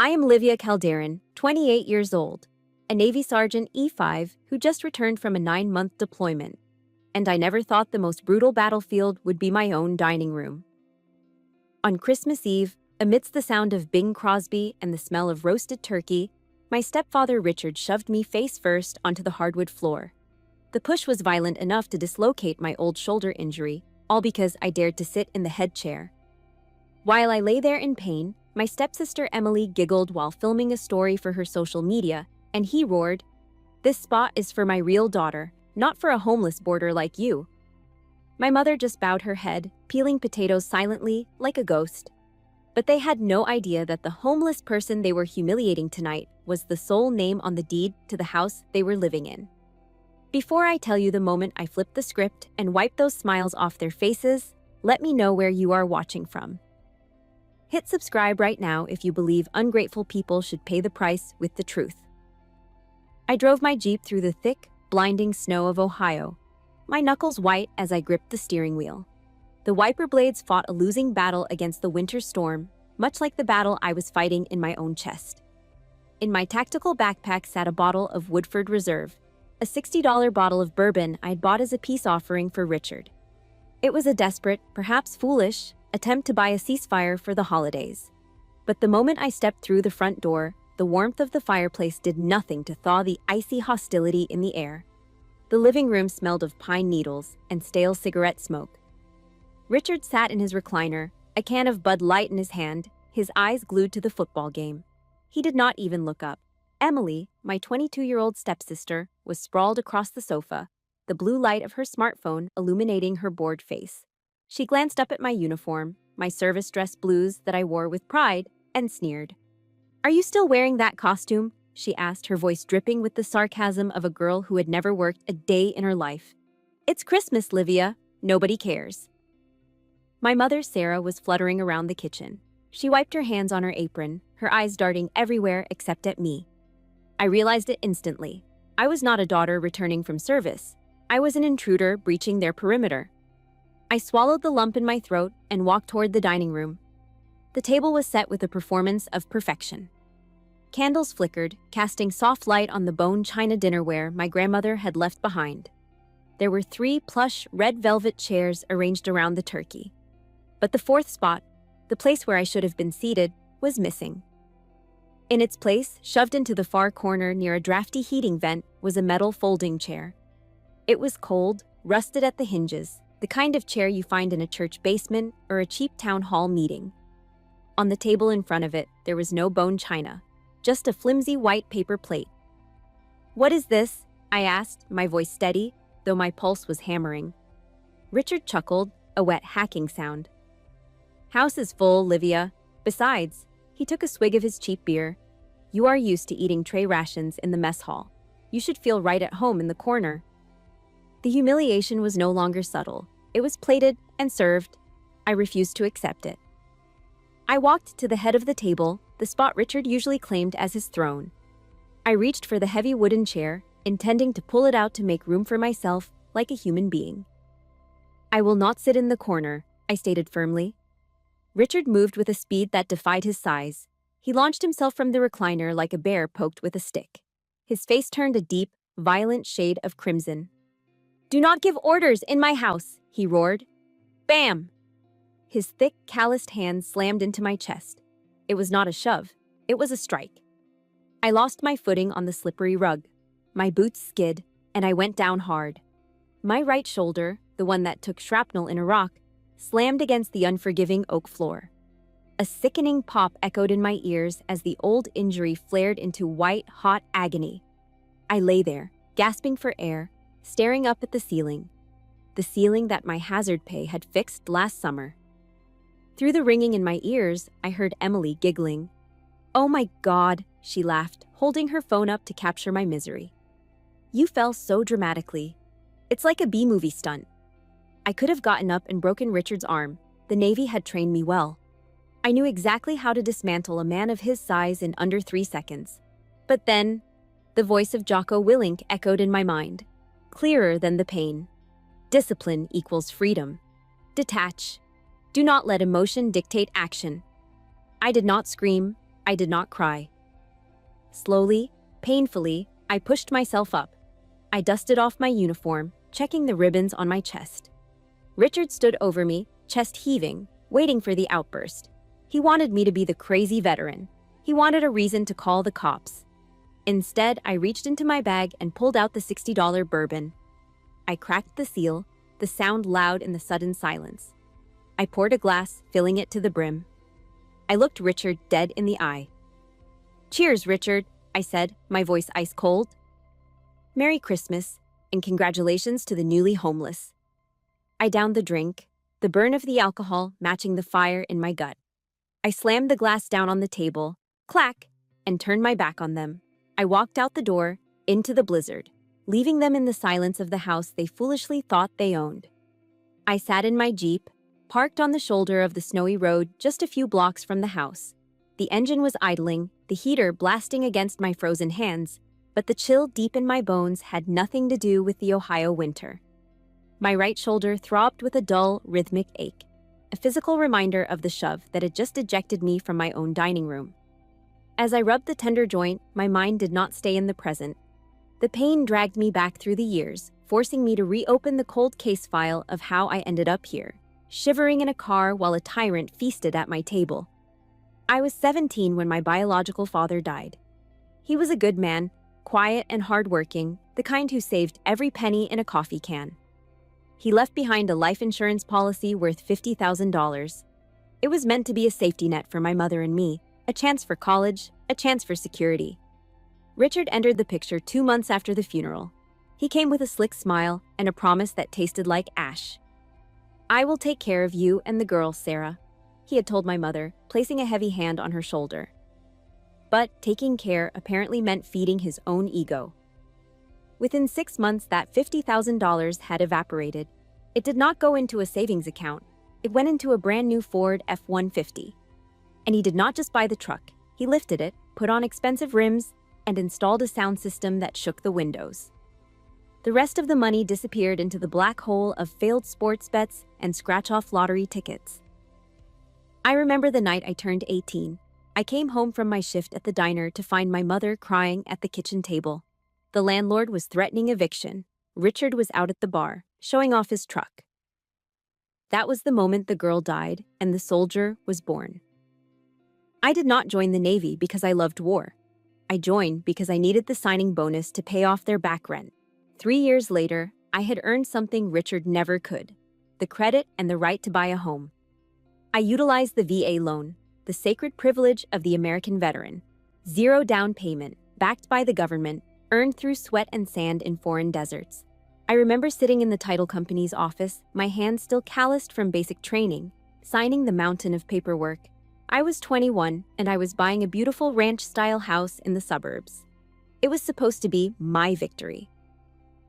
I am Livia Calderon, 28 years old, a Navy Sergeant E5 who just returned from a 9-month deployment. And I never thought the most brutal battlefield would be my own dining room. On Christmas Eve, amidst the sound of Bing Crosby and the smell of roasted turkey, my stepfather Richard shoved me face first onto the hardwood floor. The push was violent enough to dislocate my old shoulder injury, all because I dared to sit in the head chair. While I lay there in pain, my stepsister Emily giggled while filming a story for her social media, and he roared, "This spot is for my real daughter, not for a homeless boarder like you." My mother just bowed her head, peeling potatoes silently, like a ghost. But they had no idea that the homeless person they were humiliating tonight was the sole name on the deed to the house they were living in. Before I tell you the moment I flipped the script and wiped those smiles off their faces, let me know where you are watching from. Hit subscribe right now if you believe ungrateful people should pay the price with the truth. I drove my Jeep through the thick, blinding snow of Ohio, my knuckles white as I gripped the steering wheel. The wiper blades fought a losing battle against the winter storm, much like the battle I was fighting in my own chest. In my tactical backpack sat a bottle of Woodford Reserve, a $60 bottle of bourbon I'd bought as a peace offering for Richard. It was a desperate, perhaps foolish, attempt to buy a ceasefire for the holidays. But the moment I stepped through the front door, the warmth of the fireplace did nothing to thaw the icy hostility in the air. The living room smelled of pine needles and stale cigarette smoke. Richard sat in his recliner, a can of Bud Light in his hand, his eyes glued to the football game. He did not even look up. Emily, my 22-year-old stepsister, was sprawled across the sofa, the blue light of her smartphone illuminating her bored face. She glanced up at my uniform, my service dress blues that I wore with pride, and sneered. "Are you still wearing that costume?" she asked, her voice dripping with the sarcasm of a girl who had never worked a day in her life. "It's Christmas, Livia. Nobody cares." My mother, Sarah, was fluttering around the kitchen. She wiped her hands on her apron, her eyes darting everywhere except at me. I realized it instantly. I was not a daughter returning from service. I was an intruder breaching their perimeter. I swallowed the lump in my throat and walked toward the dining room. The table was set with a performance of perfection. Candles flickered, casting soft light on the bone china dinnerware my grandmother had left behind. There were 3 plush red velvet chairs arranged around the turkey. But the fourth spot, the place where I should have been seated, was missing. In its place, shoved into the far corner near a drafty heating vent, was a metal folding chair. It was cold, rusted at the hinges, the kind of chair you find in a church basement or a cheap town hall meeting. On the table in front of it, there was no bone china, just a flimsy white paper plate. "What is this?" I asked, my voice steady, though my pulse was hammering. Richard chuckled, a wet hacking sound. "House is full, Livia. Besides," he took a swig of his cheap beer, "you are used to eating tray rations in the mess hall. You should feel right at home in the corner." The humiliation was no longer subtle. It was plated and served. I refused to accept it. I walked to the head of the table, the spot Richard usually claimed as his throne. I reached for the heavy wooden chair, intending to pull it out to make room for myself like a human being. "I will not sit in the corner," I stated firmly. Richard moved with a speed that defied his size. He launched himself from the recliner like a bear poked with a stick. His face turned a deep, violent shade of crimson. "Do not give orders in my house," he roared. Bam! His thick, calloused hand slammed into my chest. It was not a shove. It was a strike. I lost my footing on the slippery rug. My boots skid, and I went down hard. My right shoulder, the one that took shrapnel in Iraq, slammed against the unforgiving oak floor. A sickening pop echoed in my ears as the old injury flared into white, hot agony. I lay there, gasping for air, staring up at the ceiling that my hazard pay had fixed last summer. Through the ringing in my ears, I heard Emily giggling. "Oh my God," she laughed, holding her phone up to capture my misery. "You fell so dramatically. It's like a B-movie stunt." I could have gotten up and broken Richard's arm. The Navy had trained me well. I knew exactly how to dismantle a man of his size in under 3 seconds. But then, the voice of Jocko Willink echoed in my mind, clearer than the pain. Discipline equals freedom. Detach. Do not let emotion dictate action. I did not scream. I did not cry. Slowly, painfully, I pushed myself up. I dusted off my uniform, checking the ribbons on my chest. Richard stood over me, chest heaving, waiting for the outburst. He wanted me to be the crazy veteran. He wanted a reason to call the cops. Instead, I reached into my bag and pulled out the $60 bourbon. I cracked the seal, the sound loud in the sudden silence. I poured a glass, filling it to the brim. I looked Richard dead in the eye. "Cheers, Richard," I said, my voice ice cold. "Merry Christmas, and congratulations to the newly homeless." I downed the drink, the burn of the alcohol matching the fire in my gut. I slammed the glass down on the table, clack, and turned my back on them. I walked out the door, into the blizzard, leaving them in the silence of the house they foolishly thought they owned. I sat in my Jeep, parked on the shoulder of the snowy road just a few blocks from the house. The engine was idling, the heater blasting against my frozen hands, but the chill deep in my bones had nothing to do with the Ohio winter. My right shoulder throbbed with a dull, rhythmic ache, a physical reminder of the shove that had just ejected me from my own dining room. As I rubbed the tender joint, my mind did not stay in the present. The pain dragged me back through the years, forcing me to reopen the cold case file of how I ended up here, shivering in a car while a tyrant feasted at my table. I was 17 when my biological father died. He was a good man, quiet and hardworking, the kind who saved every penny in a coffee can. He left behind a life insurance policy worth $50,000. It was meant to be a safety net for my mother and me, a chance for college, a chance for security. Richard entered the picture 2 months after the funeral. He came with a slick smile and a promise that tasted like ash. "I will take care of you and the girls, Sarah," he had told my mother, placing a heavy hand on her shoulder. But taking care apparently meant feeding his own ego. Within 6 months, that $50,000 had evaporated. It did not go into a savings account. It went into a brand new Ford F-150. And he did not just buy the truck. He lifted it, put on expensive rims, and installed a sound system that shook the windows. The rest of the money disappeared into the black hole of failed sports bets and scratch-off lottery tickets. I remember the night I turned 18. I came home from my shift at the diner to find my mother crying at the kitchen table. The landlord was threatening eviction. Richard was out at the bar, showing off his truck. That was the moment the girl died and the soldier was born. I did not join the Navy because I loved war. I joined because I needed the signing bonus to pay off their back rent. 3 years later, I had earned something Richard never could: the credit and the right to buy a home. I utilized the VA loan, the sacred privilege of the American veteran. 0 down payment, backed by the government, earned through sweat and sand in foreign deserts. I remember sitting in the title company's office, my hands still calloused from basic training, signing the mountain of paperwork. I was 21, and I was buying a beautiful ranch-style house in the suburbs. It was supposed to be my victory.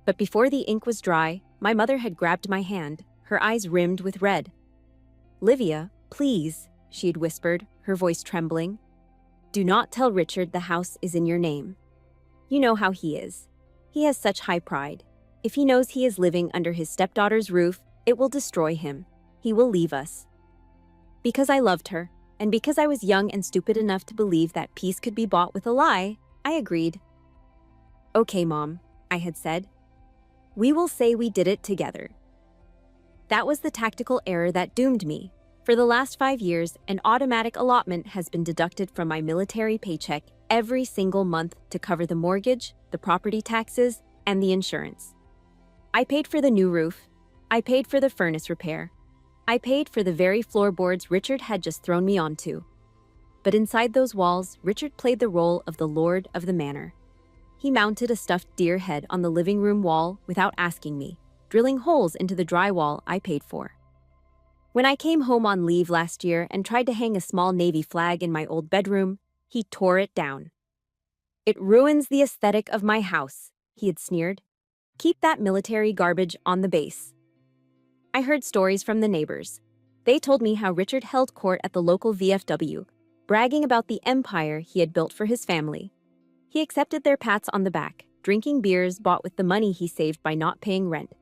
But before the ink was dry, my mother had grabbed my hand, her eyes rimmed with red. "Livia, please," she had whispered, her voice trembling. "Do not tell Richard the house is in your name. You know how he is. He has such high pride. If he knows he is living under his stepdaughter's roof, it will destroy him. He will leave us." Because I loved her, and because I was young and stupid enough to believe that peace could be bought with a lie, I agreed. "Okay, Mom," I had said. "We will say we did it together." That was the tactical error that doomed me. For the last 5 years, an automatic allotment has been deducted from my military paycheck every single month to cover the mortgage, the property taxes, and the insurance. I paid for the new roof. I paid for the furnace repair. I paid for the very floorboards Richard had just thrown me onto. But inside those walls, Richard played the role of the lord of the manor. He mounted a stuffed deer head on the living room wall without asking me, drilling holes into the drywall I paid for. When I came home on leave last year and tried to hang a small Navy flag in my old bedroom, he tore it down. "It ruins the aesthetic of my house," he had sneered. "Keep that military garbage on the base." I heard stories from the neighbors. They told me how Richard held court at the local VFW, bragging about the empire he had built for his family. He accepted their pats on the back, drinking beers bought with the money he saved by not paying rent.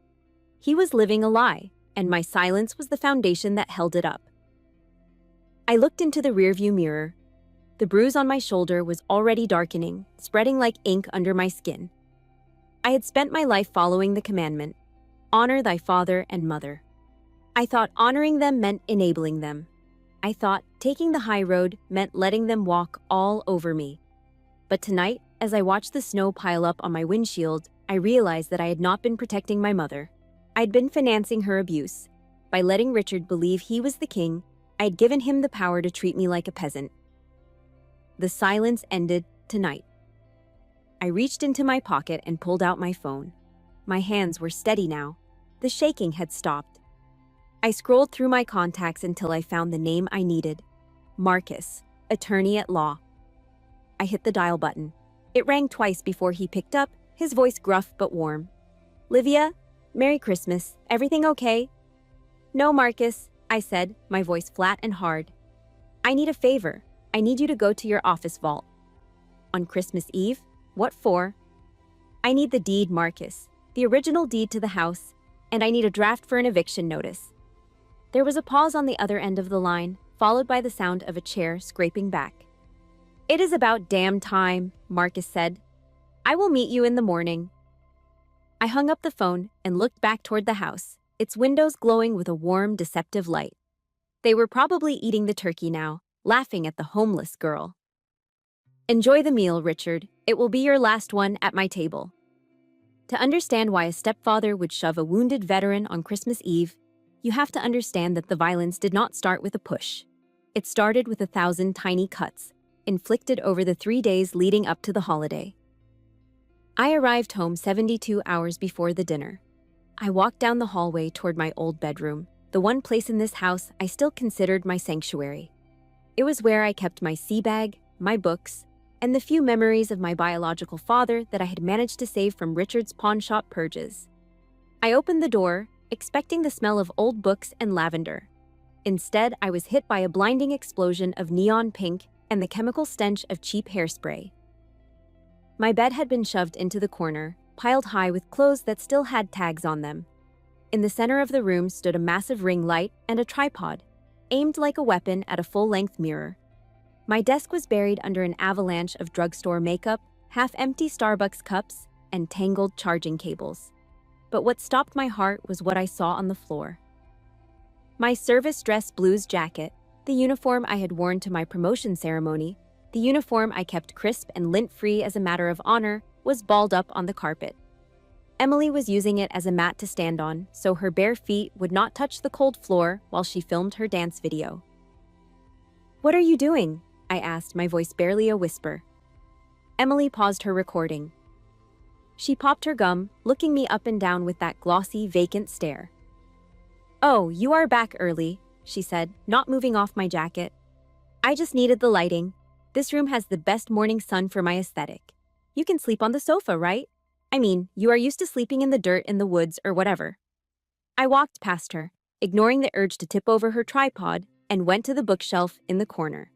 He was living a lie, and my silence was the foundation that held it up. I looked into the rearview mirror. The bruise on my shoulder was already darkening, spreading like ink under my skin. I had spent my life following the commandment, honor thy father and mother. I thought honoring them meant enabling them. I thought taking the high road meant letting them walk all over me. But tonight, as I watched the snow pile up on my windshield, I realized that I had not been protecting my mother. I'd been financing her abuse. By letting Richard believe he was the king, I had given him the power to treat me like a peasant. The silence ended tonight. I reached into my pocket and pulled out my phone. My hands were steady now. The shaking had stopped. I scrolled through my contacts until I found the name I needed. Marcus, attorney at law. I hit the dial button. It rang twice before he picked up, his voice gruff but warm. Livia, Merry Christmas. Everything okay? No, Marcus, I said, my voice flat and hard. I need a favor. I need you to go to your office vault. On Christmas Eve? What for? I need the deed, Marcus, the original deed to the house, and I need a draft for an eviction notice. There was a pause on the other end of the line, followed by the sound of a chair scraping back. It is about damn time, Marcus said. I will meet you in the morning. I hung up the phone and looked back toward the house, its windows glowing with a warm, deceptive light. They were probably eating the turkey now, laughing at the homeless girl. Enjoy the meal, Richard. It will be your last one at my table. To understand why a stepfather would shove a wounded veteran on Christmas Eve, you have to understand that the violence did not start with a push. It started with 1,000 tiny cuts, inflicted over the 3 days leading up to the holiday. I arrived home 72 hours before the dinner. I walked down the hallway toward my old bedroom, the one place in this house I still considered my sanctuary. It was where I kept my sea bag, my books, and the few memories of my biological father that I had managed to save from Richard's pawnshop purges. I opened the door, expecting the smell of old books and lavender. Instead, I was hit by a blinding explosion of neon pink and the chemical stench of cheap hairspray. My bed had been shoved into the corner, piled high with clothes that still had tags on them. In the center of the room stood a massive ring light and a tripod, aimed like a weapon at a full-length mirror. My desk was buried under an avalanche of drugstore makeup, half-empty Starbucks cups, and tangled charging cables. But what stopped my heart was what I saw on the floor. My service dress blues jacket, the uniform I had worn to my promotion ceremony, the uniform I kept crisp and lint-free as a matter of honor, was balled up on the carpet. Emily was using it as a mat to stand on, so her bare feet would not touch the cold floor while she filmed her dance video. "What are you doing?" I asked, my voice barely a whisper. Emily paused her recording. She popped her gum, looking me up and down with that glossy, vacant stare. "Oh, you are back early," she said, not moving off my jacket. "I just needed the lighting. This room has the best morning sun for my aesthetic. You can sleep on the sofa, right? I mean, you are used to sleeping in the dirt in the woods or whatever." I walked past her, ignoring the urge to tip over her tripod, and went to the bookshelf in the corner.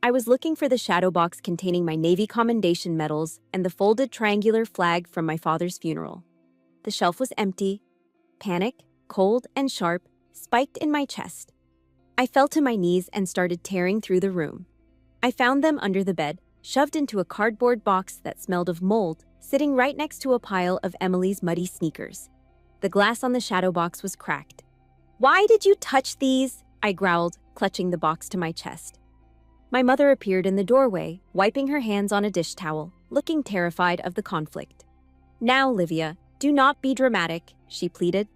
I was looking for the shadow box containing my Navy commendation medals and the folded triangular flag from my father's funeral. The shelf was empty. Panic, cold and sharp, spiked in my chest. I fell to my knees and started tearing through the room. I found them under the bed, shoved into a cardboard box that smelled of mold, sitting right next to a pile of Emily's muddy sneakers. The glass on the shadow box was cracked. "Why did you touch these?" I growled, clutching the box to my chest. My mother appeared in the doorway, wiping her hands on a dish towel, looking terrified of the conflict. "Now, Livia, do not be dramatic," she pleaded.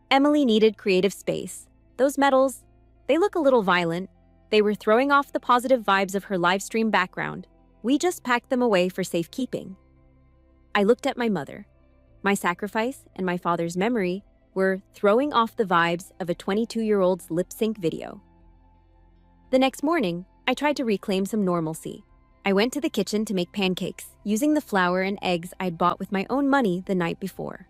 Emily needed creative space. Those medals, they look a little violent. They were throwing off the positive vibes of her live stream background. We just packed them away for safekeeping. I looked at my mother. My sacrifice and my father's memory were throwing off the vibes of a 22-year-old's lip sync video. The next morning, I tried to reclaim some normalcy. I went to the kitchen to make pancakes, using the flour and eggs I'd bought with my own money the night before.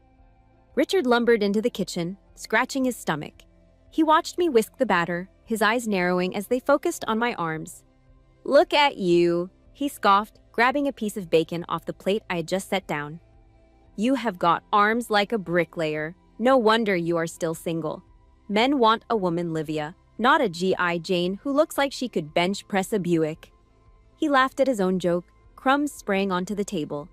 Richard lumbered into the kitchen, scratching his stomach. He watched me whisk the batter, his eyes narrowing as they focused on my arms. "Look at you," he scoffed, grabbing a piece of bacon off the plate I had just set down. "You have got arms like a bricklayer. No wonder you are still single. Men want a woman, Livia, not a G.I. Jane who looks like she could bench press a Buick." He laughed at his own joke, crumbs spraying onto the table.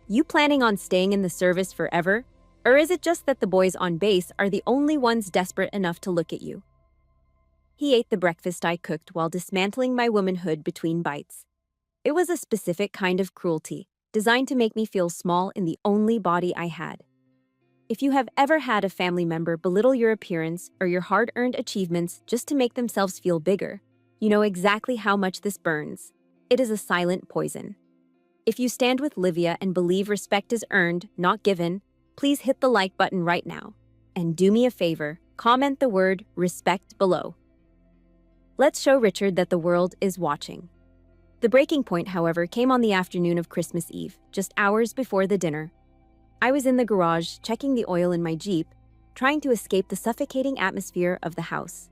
You planning on staying in the service forever? Or is it just that the boys on base are the only ones desperate enough to look at you? He ate the breakfast I cooked while dismantling my womanhood between bites. It was a specific kind of cruelty, designed to make me feel small in the only body I had. If you have ever had a family member belittle your appearance or your hard-earned achievements just to make themselves feel bigger, you know exactly how much this burns. It is a silent poison. If you stand with Livia and believe respect is earned, not given, please hit the like button right now. And do me a favor, comment the word respect below. Let's show Richard that the world is watching. The breaking point, however, came on the afternoon of Christmas Eve, just hours before the dinner. I was in the garage, checking the oil in my Jeep, trying to escape the suffocating atmosphere of the house.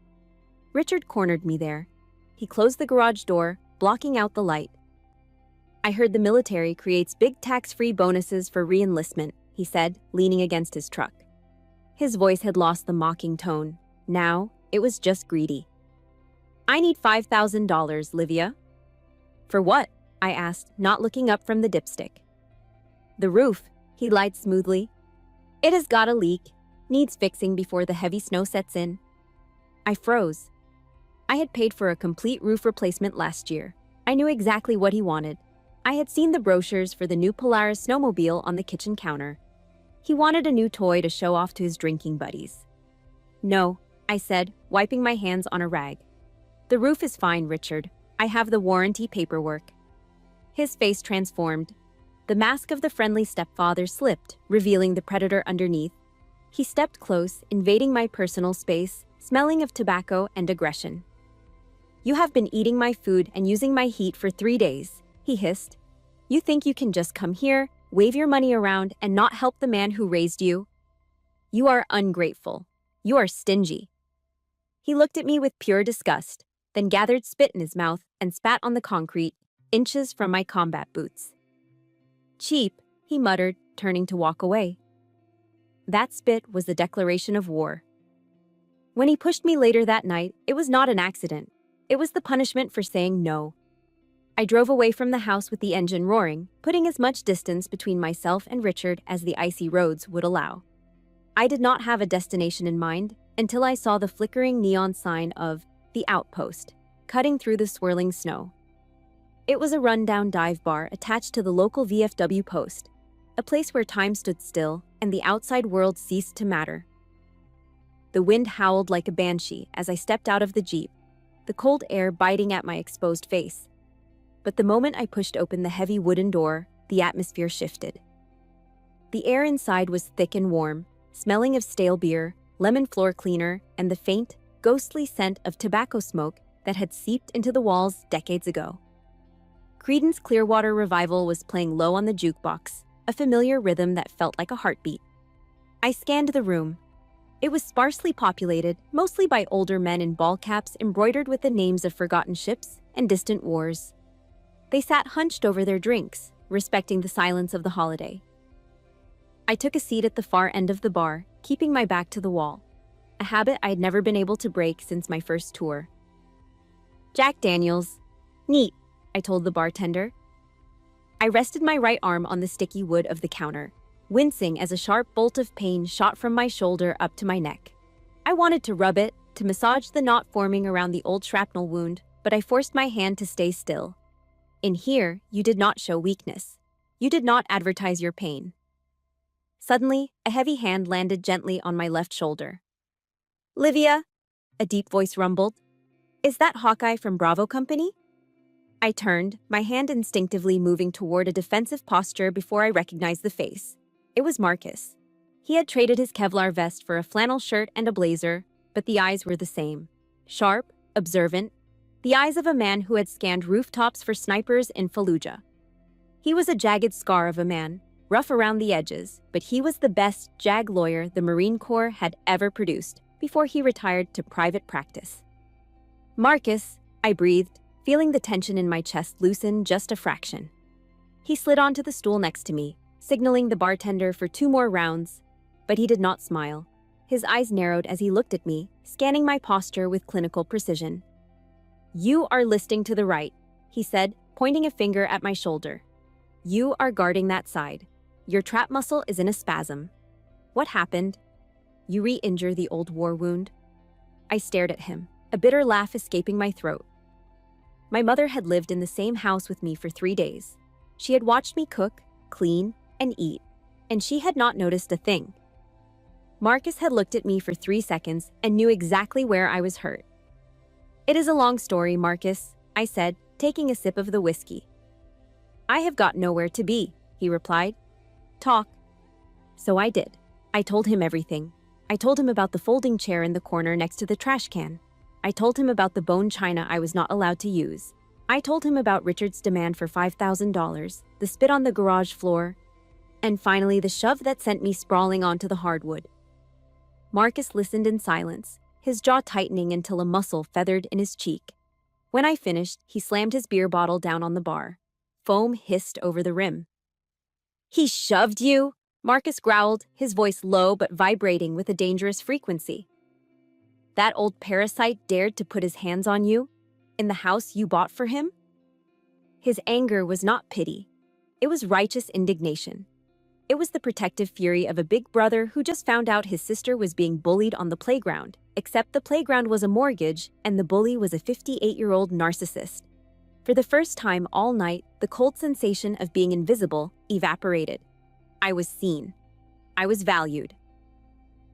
Richard cornered me there. He closed the garage door, blocking out the light. I heard the military creates big tax-free bonuses for re-enlistment, he said, leaning against his truck. His voice had lost the mocking tone. Now, it was just greedy. I need $5,000, Livia. For what? I asked, not looking up from the dipstick. The roof, he lied smoothly. It has got a leak, needs fixing before the heavy snow sets in. I froze. I had paid for a complete roof replacement last year. I knew exactly what he wanted. I had seen the brochures for the new Polaris snowmobile on the kitchen counter. He wanted a new toy to show off to his drinking buddies. No, I said, wiping my hands on a rag. The roof is fine, Richard. I have the warranty paperwork. His face transformed. The mask of the friendly stepfather slipped, revealing the predator underneath. He stepped close, invading my personal space, smelling of tobacco and aggression. You have been eating my food and using my heat for 3 days, he hissed. You think you can just come here, wave your money around, and not help the man who raised you? You are ungrateful. You are stingy. He looked at me with pure disgust, then gathered spit in his mouth and spat on the concrete, inches from my combat boots. Cheap, he muttered, turning to walk away. That spit was the declaration of war. When he pushed me later that night, it was not an accident. It was the punishment for saying no. I drove away from the house with the engine roaring, putting as much distance between myself and Richard as the icy roads would allow. I did not have a destination in mind until I saw the flickering neon sign of The Outpost, cutting through the swirling snow. It was a rundown dive bar attached to the local VFW post, a place where time stood still and the outside world ceased to matter. The wind howled like a banshee as I stepped out of the Jeep, the cold air biting at my exposed face. But the moment I pushed open the heavy wooden door, the atmosphere shifted. The air inside was thick and warm, smelling of stale beer, lemon floor cleaner, and the faint, ghostly scent of tobacco smoke that had seeped into the walls decades ago. Creedence Clearwater Revival was playing low on the jukebox, a familiar rhythm that felt like a heartbeat. I scanned the room. It was sparsely populated, mostly by older men in ball caps embroidered with the names of forgotten ships and distant wars. They sat hunched over their drinks, respecting the silence of the holiday. I took a seat at the far end of the bar, keeping my back to the wall, a habit I had never been able to break since my first tour. Jack Daniels. Neat, I told the bartender. I rested my right arm on the sticky wood of the counter, wincing as a sharp bolt of pain shot from my shoulder up to my neck. I wanted to rub it, to massage the knot forming around the old shrapnel wound, but I forced my hand to stay still. In here, you did not show weakness. You did not advertise your pain. Suddenly, a heavy hand landed gently on my left shoulder. Livia, a deep voice rumbled. Is that Hawkeye from Bravo Company? I turned, my hand instinctively moving toward a defensive posture before I recognized the face. It was Marcus. He had traded his Kevlar vest for a flannel shirt and a blazer, but the eyes were the same. Sharp, observant, the eyes of a man who had scanned rooftops for snipers in Fallujah. He was a jagged scar of a man, rough around the edges, but he was the best JAG lawyer the Marine Corps had ever produced before he retired to private practice. Marcus, I breathed, feeling the tension in my chest loosen just a fraction. He slid onto the stool next to me, signaling the bartender for 2 more rounds, but he did not smile. His eyes narrowed as he looked at me, scanning my posture with clinical precision. You are listing to the right, he said, pointing a finger at my shoulder. You are guarding that side. Your trap muscle is in a spasm. What happened? You re-injure the old war wound? I stared at him, a bitter laugh escaping my throat. My mother had lived in the same house with me for 3 days. She had watched me cook, clean, and eat, and she had not noticed a thing. Marcus had looked at me for 3 seconds and knew exactly where I was hurt. It is a long story, Marcus, I said, taking a sip of the whiskey. I have got nowhere to be, he replied. Talk. So I did. I told him everything. I told him about the folding chair in the corner next to the trash can. I told him about the bone china I was not allowed to use. I told him about Richard's demand for $5,000, the spit on the garage floor, and finally the shove that sent me sprawling onto the hardwood. Marcus listened in silence, his jaw tightening until a muscle feathered in his cheek. When I finished, he slammed his beer bottle down on the bar. Foam hissed over the rim. He shoved you? Marcus growled, his voice low but vibrating with a dangerous frequency. That old parasite dared to put his hands on you? In the house you bought for him? His anger was not pity. It was righteous indignation. It was the protective fury of a big brother who just found out his sister was being bullied on the playground, except the playground was a mortgage and the bully was a 58-year-old narcissist. For the first time all night, the cold sensation of being invisible evaporated. I was seen. I was valued.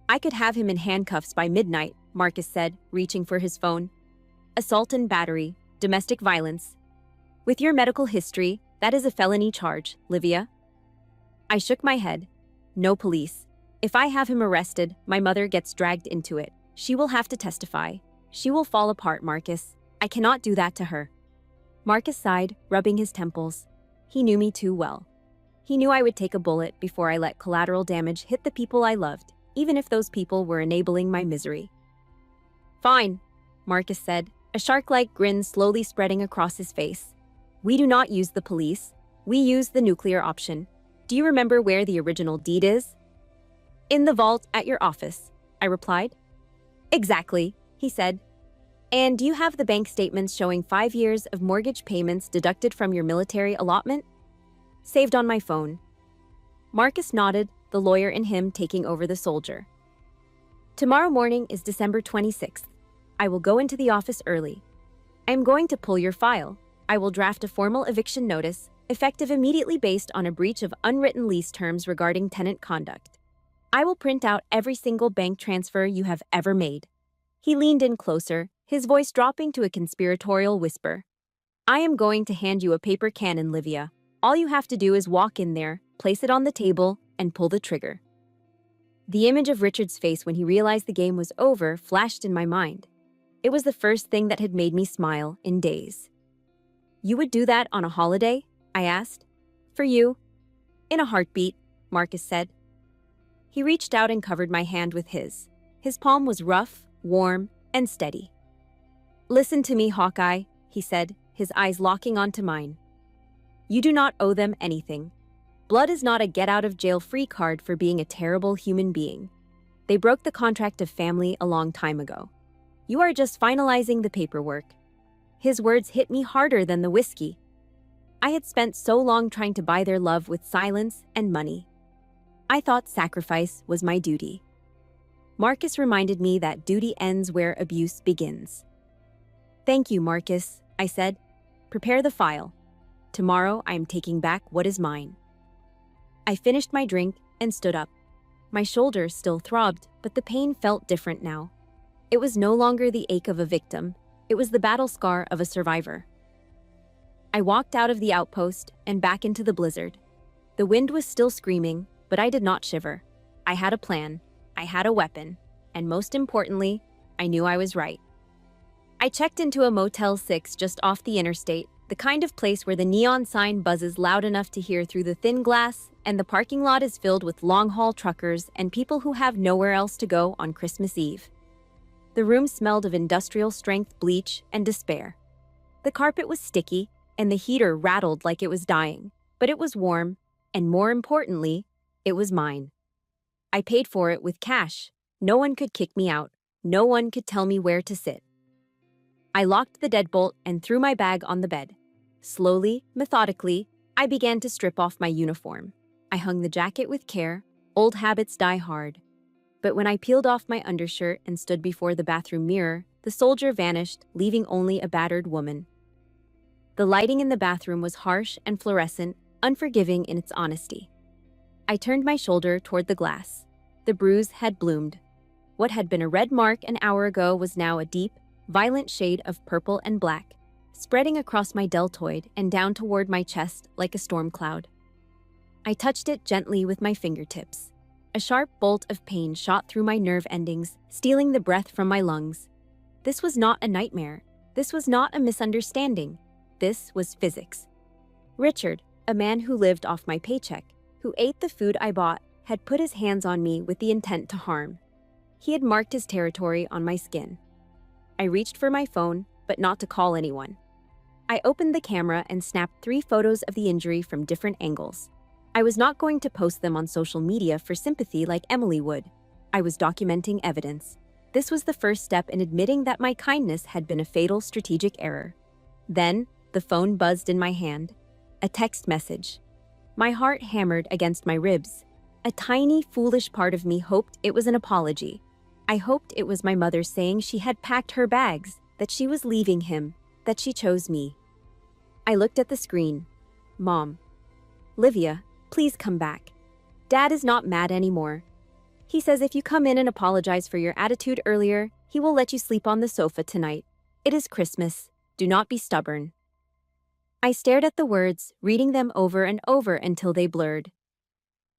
I could have him in handcuffs by midnight, Marcus said, reaching for his phone. Assault and battery, domestic violence. With your medical history, that is a felony charge, Livia. I shook my head. No police. If I have him arrested, my mother gets dragged into it. She will have to testify. She will fall apart, Marcus. I cannot do that to her. Marcus sighed, rubbing his temples. He knew me too well. He knew I would take a bullet before I let collateral damage hit the people I loved, even if those people were enabling my misery. Fine, Marcus said, a shark-like grin slowly spreading across his face. We do not use the police. We use the nuclear option. Do you remember where the original deed is? In the vault at your office, I replied. Exactly, he said. And do you have the bank statements showing 5 years of mortgage payments deducted from your military allotment? Saved on my phone. Marcus nodded, the lawyer in him taking over the soldier. Tomorrow morning is December 26th. I will go into the office early. I am going to pull your file. I will draft a formal eviction notice, effective immediately based on a breach of unwritten lease terms regarding tenant conduct. I will print out every single bank transfer you have ever made. He leaned in closer, his voice dropping to a conspiratorial whisper. I am going to hand you a paper cannon, Livia. All you have to do is walk in there, place it on the table, and pull the trigger. The image of Richard's face when he realized the game was over flashed in my mind. It was the first thing that had made me smile in days. You would do that on a holiday? I asked. For you? In a heartbeat, Marcus said. He reached out and covered my hand with his. His palm was rough, warm, and steady. Listen to me, Hawkeye, he said, his eyes locking onto mine. You do not owe them anything. Blood is not a get-out-of-jail-free card for being a terrible human being. They broke the contract of family a long time ago. You are just finalizing the paperwork. His words hit me harder than the whiskey. I had spent so long trying to buy their love with silence and money. I thought sacrifice was my duty. Marcus reminded me that duty ends where abuse begins. Thank you, Marcus, I said. Prepare the file. Tomorrow I am taking back what is mine. I finished my drink and stood up. My shoulders still throbbed, but the pain felt different now. It was no longer the ache of a victim. It was the battle scar of a survivor. I walked out of the outpost and back into the blizzard. The wind was still screaming, but I did not shiver. I had a plan, I had a weapon, and most importantly, I knew I was right. I checked into a Motel 6 just off the interstate, the kind of place where the neon sign buzzes loud enough to hear through the thin glass, and the parking lot is filled with long-haul truckers and people who have nowhere else to go on Christmas Eve. The room smelled of industrial-strength bleach and despair. The carpet was sticky, and the heater rattled like it was dying, but it was warm, and more importantly, it was mine. I paid for it with cash. No one could kick me out. No one could tell me where to sit. I locked the deadbolt and threw my bag on the bed. Slowly, methodically, I began to strip off my uniform. I hung the jacket with care. Old habits die hard. But when I peeled off my undershirt and stood before the bathroom mirror, the soldier vanished, leaving only a battered woman. The lighting in the bathroom was harsh and fluorescent, unforgiving in its honesty. I turned my shoulder toward the glass. The bruise had bloomed. What had been a red mark an hour ago was now a deep, violent shade of purple and black, spreading across my deltoid and down toward my chest like a storm cloud. I touched it gently with my fingertips. A sharp bolt of pain shot through my nerve endings, stealing the breath from my lungs. This was not a nightmare. This was not a misunderstanding. This was physics. Richard, a man who lived off my paycheck, who ate the food I bought, had put his hands on me with the intent to harm. He had marked his territory on my skin. I reached for my phone, but not to call anyone. I opened the camera and snapped 3 photos of the injury from different angles. I was not going to post them on social media for sympathy like Emily would. I was documenting evidence. This was the first step in admitting that my kindness had been a fatal strategic error. Then, the phone buzzed in my hand. A text message. My heart hammered against my ribs. A tiny, foolish part of me hoped it was an apology. I hoped it was my mother saying she had packed her bags, that she was leaving him, that she chose me. I looked at the screen. Mom. Livia, please come back. Dad is not mad anymore. He says if you come in and apologize for your attitude earlier, he will let you sleep on the sofa tonight. It is Christmas. Do not be stubborn. I stared at the words, reading them over and over until they blurred.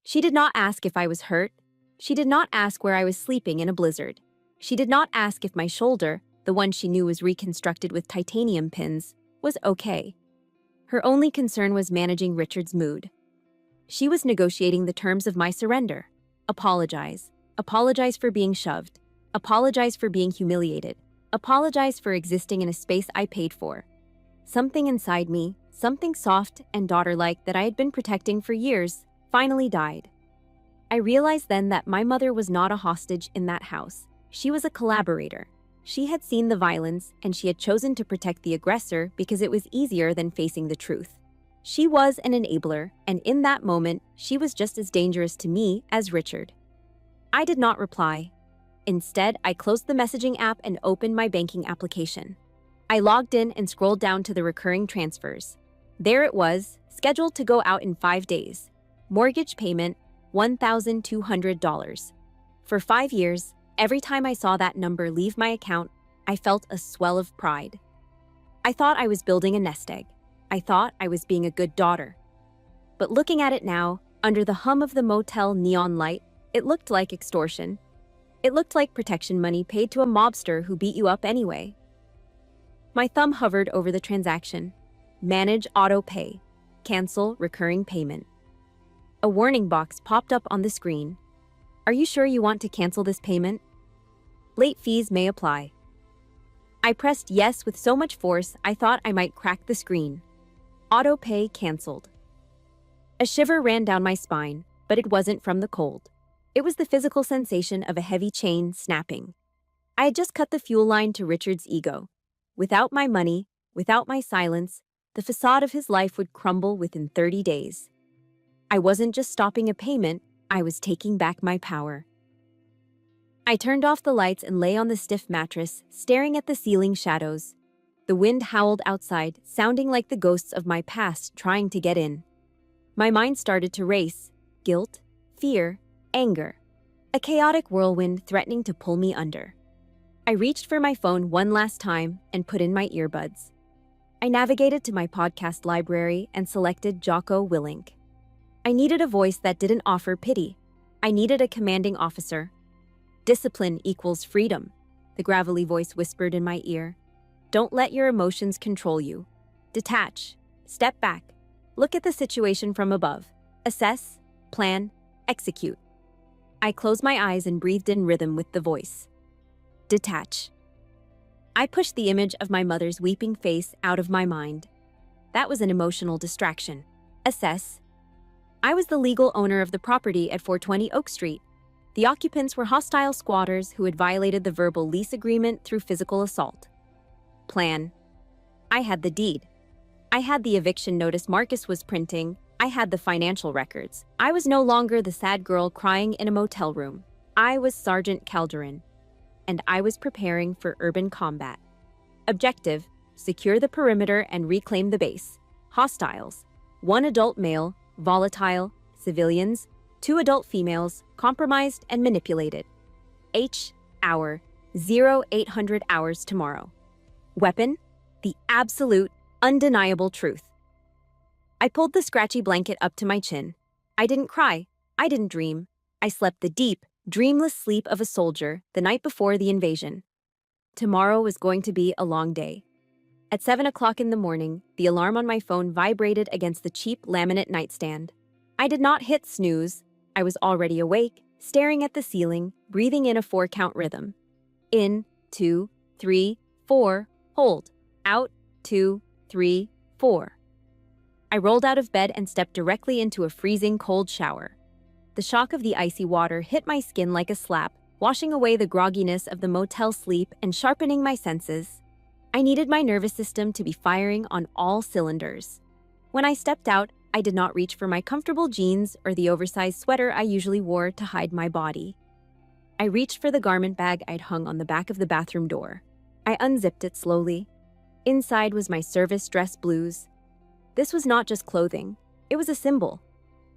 She did not ask if I was hurt. She did not ask where I was sleeping in a blizzard. She did not ask if my shoulder, the one she knew was reconstructed with titanium pins, was okay. Her only concern was managing Richard's mood. She was negotiating the terms of my surrender. Apologize. Apologize for being shoved. Apologize for being humiliated. Apologize for existing in a space I paid for. Something inside me, something soft and daughter-like that I had been protecting for years, finally died. I realized then that my mother was not a hostage in that house. She was a collaborator. She had seen the violence, and she had chosen to protect the aggressor because it was easier than facing the truth. She was an enabler, and in that moment, she was just as dangerous to me as Richard. I did not reply. Instead, I closed the messaging app and opened my banking application. I logged in and scrolled down to the recurring transfers. There it was, scheduled to go out in 5 days. Mortgage payment, $1,200. For 5 years, every time I saw that number leave my account, I felt a swell of pride. I thought I was building a nest egg. I thought I was being a good daughter. But looking at it now, under the hum of the motel neon light, it looked like extortion. It looked like protection money paid to a mobster who beat you up anyway. My thumb hovered over the transaction. Manage auto pay. Cancel recurring payment. A warning box popped up on the screen. Are you sure you want to cancel this payment? Late fees may apply. I pressed yes with so much force I thought I might crack the screen. Auto pay canceled. A shiver ran down my spine, but it wasn't from the cold. It was the physical sensation of a heavy chain snapping. I had just cut the fuel line to Richard's ego. Without my money, without my silence, the facade of his life would crumble within 30 days. I wasn't just stopping a payment, I was taking back my power. I turned off the lights and lay on the stiff mattress, staring at the ceiling shadows. The wind howled outside, sounding like the ghosts of my past trying to get in. My mind started to race. Guilt, fear, anger. A chaotic whirlwind threatening to pull me under. I reached for my phone one last time and put in my earbuds. I navigated to my podcast library and selected Jocko Willink. I needed a voice that didn't offer pity. I needed a commanding officer. Discipline equals freedom, the gravelly voice whispered in my ear. Don't let your emotions control you. Detach. Step back. Look at the situation from above. Assess, plan, execute. I closed my eyes and breathed in rhythm with the voice. Detach. I pushed the image of my mother's weeping face out of my mind. That was an emotional distraction. Assess. I was the legal owner of the property at 420 Oak Street. The occupants were hostile squatters who had violated the verbal lease agreement through physical assault. Plan. I had the deed. I had the eviction notice Marcus was printing. I had the financial records. I was no longer the sad girl crying in a motel room. I was Sergeant Calderon, and I was preparing for urban combat. Objective: secure the perimeter and reclaim the base. Hostiles: 1 adult male, volatile, civilians, 2 adult females, compromised and manipulated. Hour: 0800 hours tomorrow. Weapon: the absolute, undeniable truth. I pulled the scratchy blanket up to my chin. I didn't cry. I didn't dream. I slept the deep, dreamless sleep of a soldier the night before the invasion. Tomorrow was going to be a long day. At 7 o'clock in the morning, the alarm on my phone vibrated against the cheap laminate nightstand. I did not hit snooze. I was already awake, staring at the ceiling, breathing in a 4-count rhythm. In, 2, 3, 4, hold. Out, 2, 3, 4. I rolled out of bed and stepped directly into a freezing cold shower. The shock of the icy water hit my skin like a slap, washing away the grogginess of the motel sleep and sharpening my senses. I needed my nervous system to be firing on all cylinders. When I stepped out, I did not reach for my comfortable jeans or the oversized sweater I usually wore to hide my body. I reached for the garment bag I'd hung on the back of the bathroom door. I unzipped it slowly. Inside was my service dress blues. This was not just clothing. It was a symbol.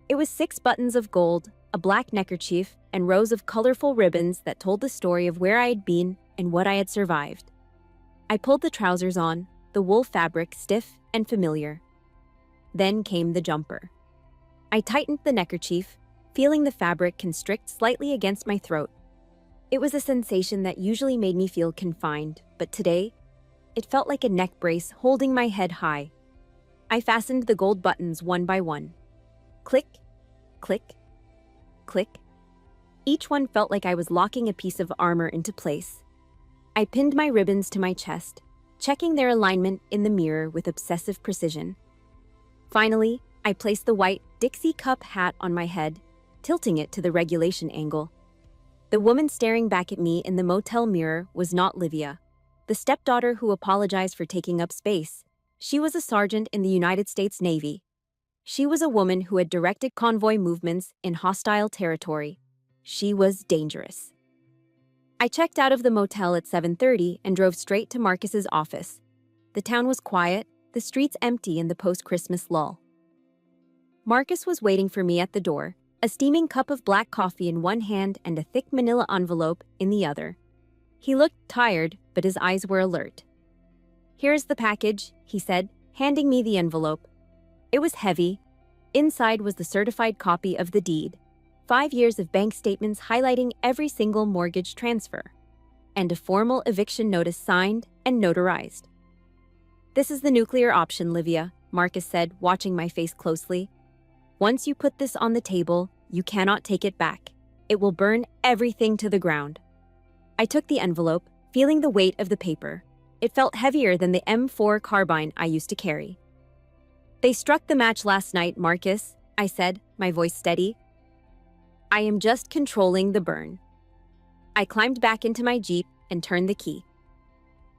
It was 6 buttons of gold, a black neckerchief, and rows of colorful ribbons that told the story of where I had been and what I had survived. I pulled the trousers on, the wool fabric stiff and familiar. Then came the jumper. I tightened the neckerchief, feeling the fabric constrict slightly against my throat. It was a sensation that usually made me feel confined, but today, it felt like a neck brace holding my head high. I fastened the gold buttons one by one. Click, click, click. Each one felt like I was locking a piece of armor into place. I pinned my ribbons to my chest, checking their alignment in the mirror with obsessive precision. Finally, I placed the white Dixie cup hat on my head, tilting it to the regulation angle. The woman staring back at me in the motel mirror was not Livia, the stepdaughter who apologized for taking up space. She was a sergeant in the United States Navy. She was a woman who had directed convoy movements in hostile territory. She was dangerous. I checked out of the motel at 7:30 and drove straight to Marcus's office. The town was quiet, the streets empty in the post-Christmas lull. Marcus was waiting for me at the door, a steaming cup of black coffee in one hand and a thick manila envelope in the other. He looked tired, but his eyes were alert. "Here's the package," he said, handing me the envelope. It was heavy. Inside was the certified copy of the deed, 5 years of bank statements highlighting every single mortgage transfer, and a formal eviction notice signed and notarized. "This is the nuclear option, Livia," Marcus said, watching my face closely. "Once you put this on the table, you cannot take it back. It will burn everything to the ground." I took the envelope, feeling the weight of the paper. It felt heavier than the M4 carbine I used to carry. "They struck the match last night, Marcus," I said, my voice steady. "I am just controlling the burn." I climbed back into my Jeep and turned the key.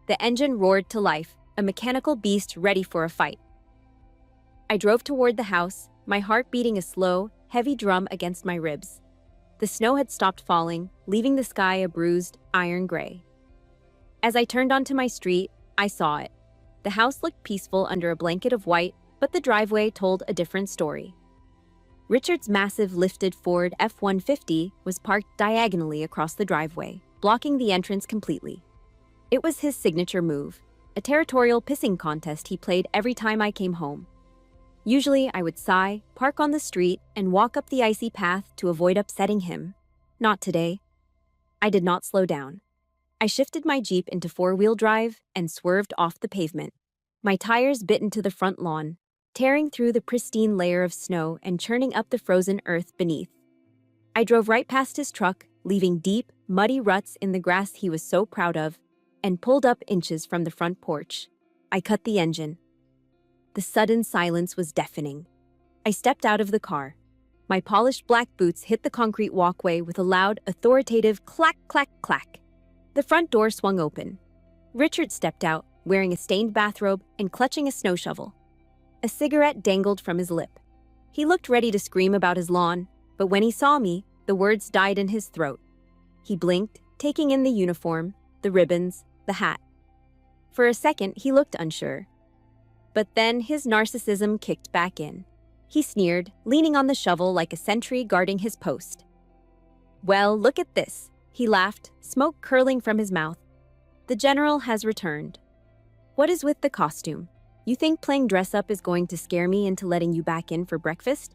The engine roared to life, a mechanical beast ready for a fight. I drove toward the house, my heart beating a slow, heavy drum against my ribs. The snow had stopped falling, leaving the sky a bruised, iron gray. As I turned onto my street, I saw it. The house looked peaceful under a blanket of white, but the driveway told a different story. Richard's massive lifted Ford F-150 was parked diagonally across the driveway, blocking the entrance completely. It was his signature move, a territorial pissing contest he played every time I came home. Usually, I would sigh, park on the street, and walk up the icy path to avoid upsetting him. Not today. I did not slow down. I shifted my Jeep into 4-wheel drive and swerved off the pavement. My tires bit into the front lawn, tearing through the pristine layer of snow and churning up the frozen earth beneath. I drove right past his truck, leaving deep, muddy ruts in the grass he was so proud of, and pulled up inches from the front porch. I cut the engine. The sudden silence was deafening. I stepped out of the car. My polished black boots hit the concrete walkway with a loud, authoritative clack, clack, clack. The front door swung open. Richard stepped out, wearing a stained bathrobe and clutching a snow shovel. A cigarette dangled from his lip. He looked ready to scream about his lawn, but when he saw me, the words died in his throat. He blinked, taking in the uniform, the ribbons, the hat. For a second, he looked unsure. But then his narcissism kicked back in. He sneered, leaning on the shovel like a sentry guarding his post. "Well, look at this," he laughed, smoke curling from his mouth. "The general has returned. What is with the costume? You think playing dress-up is going to scare me into letting you back in for breakfast?"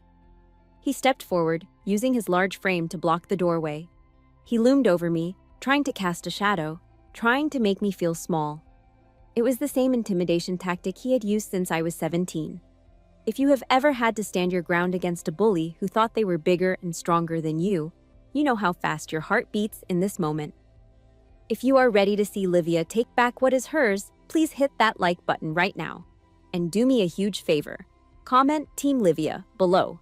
He stepped forward, using his large frame to block the doorway. He loomed over me, trying to cast a shadow, trying to make me feel small. It was the same intimidation tactic he had used since I was 17. If you have ever had to stand your ground against a bully who thought they were bigger and stronger than you know how fast your heart beats in this moment. If you are ready to see Livia take back what is hers, please hit that like button right now. And do me a huge favor. Comment Team Livia below.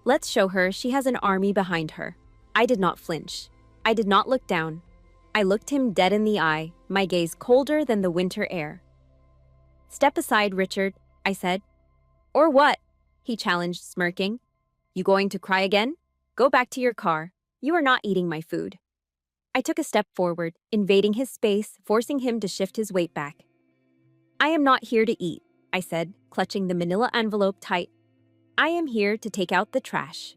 Let's show her she has an army behind her. I did not flinch. I did not look down. I looked him dead in the eye, my gaze colder than the winter air. "Step aside, Richard," I said. "Or what?" he challenged, smirking. "You going to cry again? Go back to your car. You are not eating my food." I took a step forward, invading his space, forcing him to shift his weight back. "I am not here to eat," I said, clutching the manila envelope tight. "I am here to take out the trash."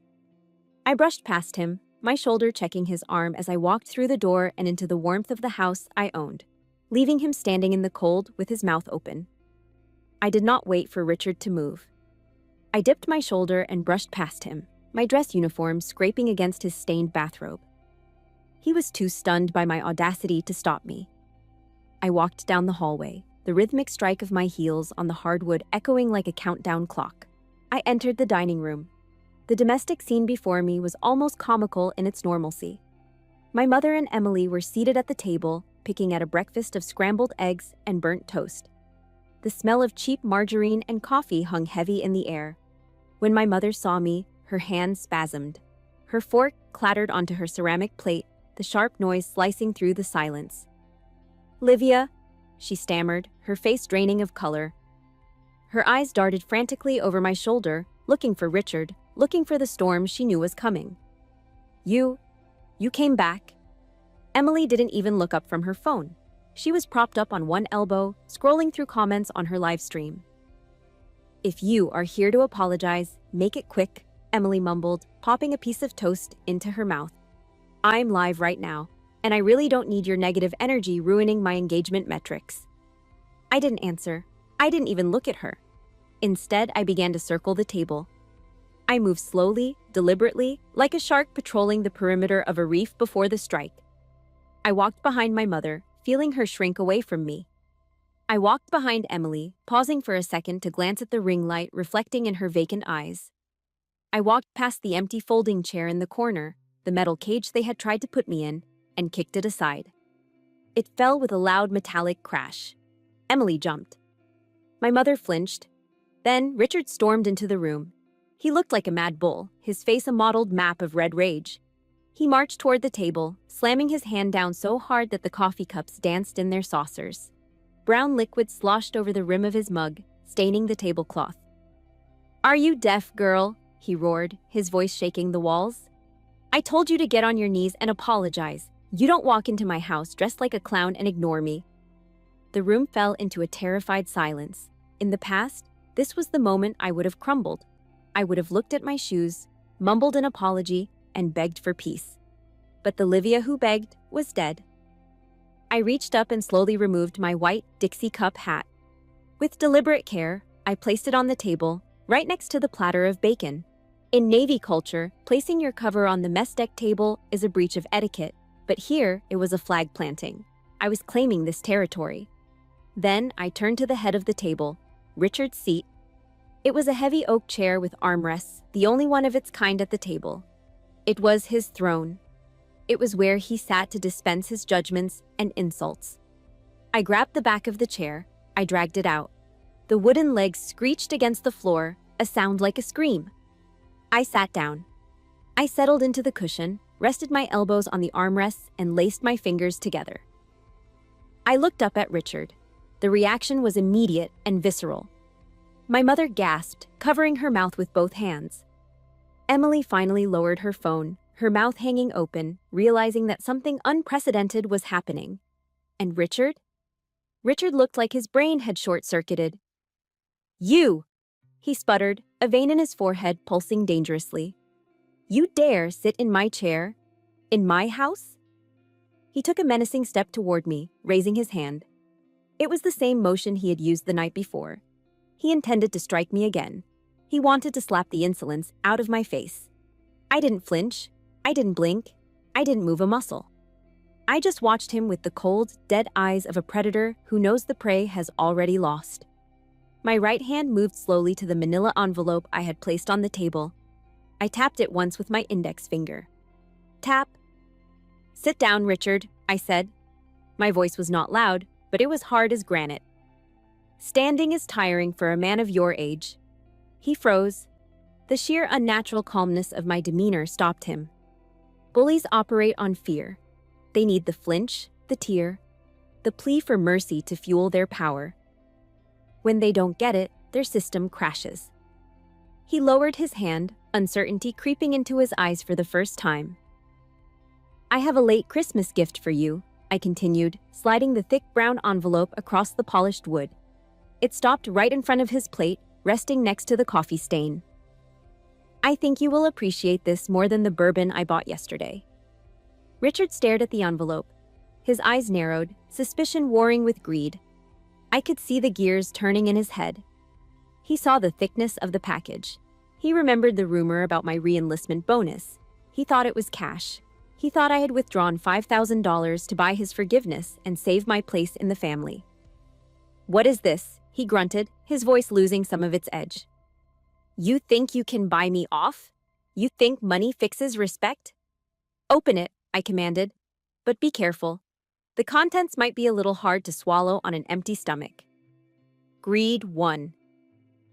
I brushed past him, my shoulder checking his arm as I walked through the door and into the warmth of the house I owned, leaving him standing in the cold with his mouth open. I did not wait for Richard to move. I dipped my shoulder and brushed past him, my dress uniform scraping against his stained bathrobe. He was too stunned by my audacity to stop me. I walked down the hallway, the rhythmic strike of my heels on the hardwood echoing like a countdown clock. I entered the dining room. The domestic scene before me was almost comical in its normalcy. My mother and Emily were seated at the table, picking at a breakfast of scrambled eggs and burnt toast. The smell of cheap margarine and coffee hung heavy in the air. When my mother saw me, her hand spasmed. Her fork clattered onto her ceramic plate, the sharp noise slicing through the silence. "Livia," she stammered, her face draining of color. Her eyes darted frantically over my shoulder, looking for Richard, looking for the storm she knew was coming. You came back." Emily didn't even look up from her phone. She was propped up on one elbow, scrolling through comments on her live stream. "If you are here to apologize, make it quick," Emily mumbled, popping a piece of toast into her mouth. "I'm live right now, and I really don't need your negative energy ruining my engagement metrics." I didn't answer. I didn't even look at her. Instead, I began to circle the table. I moved slowly, deliberately, like a shark patrolling the perimeter of a reef before the strike. I walked behind my mother, feeling her shrink away from me. I walked behind Emily, pausing for a second to glance at the ring light reflecting in her vacant eyes. I walked past the empty folding chair in the corner, the metal cage they had tried to put me in, and kicked it aside. It fell with a loud metallic crash. Emily jumped. My mother flinched. Then Richard stormed into the room. He looked like a mad bull, his face a mottled map of red rage. He marched toward the table, slamming his hand down so hard that the coffee cups danced in their saucers. Brown liquid sloshed over the rim of his mug, staining the tablecloth. "Are you deaf, girl?" he roared, his voice shaking the walls. "I told you to get on your knees and apologize. You don't walk into my house dressed like a clown and ignore me." The room fell into a terrified silence. In the past, this was the moment I would have crumbled. I would have looked at my shoes, mumbled an apology, and begged for peace. But the Livia who begged was dead. I reached up and slowly removed my white Dixie cup hat. With deliberate care, I placed it on the table, right next to the platter of bacon. In Navy culture, placing your cover on the mess deck table is a breach of etiquette, but here it was a flag planting. I was claiming this territory. Then I turned to the head of the table, Richard's seat. It was a heavy oak chair with armrests, the only one of its kind at the table. It was his throne. It was where he sat to dispense his judgments and insults. I grabbed the back of the chair. I dragged it out. The wooden legs screeched against the floor, a sound like a scream. I sat down. I settled into the cushion, rested my elbows on the armrests, and laced my fingers together. I looked up at Richard. The reaction was immediate and visceral. My mother gasped, covering her mouth with both hands. Emily finally lowered her phone, her mouth hanging open, realizing that something unprecedented was happening. And Richard? Richard looked like his brain had short-circuited. "You!" he sputtered, a vein in his forehead pulsing dangerously. "You dare sit in my chair? In my house?" He took a menacing step toward me, raising his hand. It was the same motion he had used the night before. He intended to strike me again. He wanted to slap the insolence out of my face. I didn't flinch. I didn't blink. I didn't move a muscle. I just watched him with the cold, dead eyes of a predator who knows the prey has already lost. My right hand moved slowly to the manila envelope I had placed on the table. I tapped it once with my index finger. Tap. "Sit down, Richard," I said. My voice was not loud, but it was hard as granite. "Standing is tiring for a man of your age." He froze. The sheer unnatural calmness of my demeanor stopped him. Bullies operate on fear. They need the flinch, the tear, the plea for mercy to fuel their power. When they don't get it, their system crashes. He lowered his hand, uncertainty creeping into his eyes for the first time. "I have a late Christmas gift for you," I continued, sliding the thick brown envelope across the polished wood. It stopped right in front of his plate, resting next to the coffee stain. "I think you will appreciate this more than the bourbon I bought yesterday." Richard stared at the envelope. His eyes narrowed, suspicion warring with greed. I could see the gears turning in his head. He saw the thickness of the package. He remembered the rumor about my re-enlistment bonus. He thought it was cash. He thought I had withdrawn $5,000 to buy his forgiveness and save my place in the family. "What is this?" he grunted, his voice losing some of its edge. "You think you can buy me off? You think money fixes respect?" "Open it," I commanded. "But be careful. The contents might be a little hard to swallow on an empty stomach." Greed won.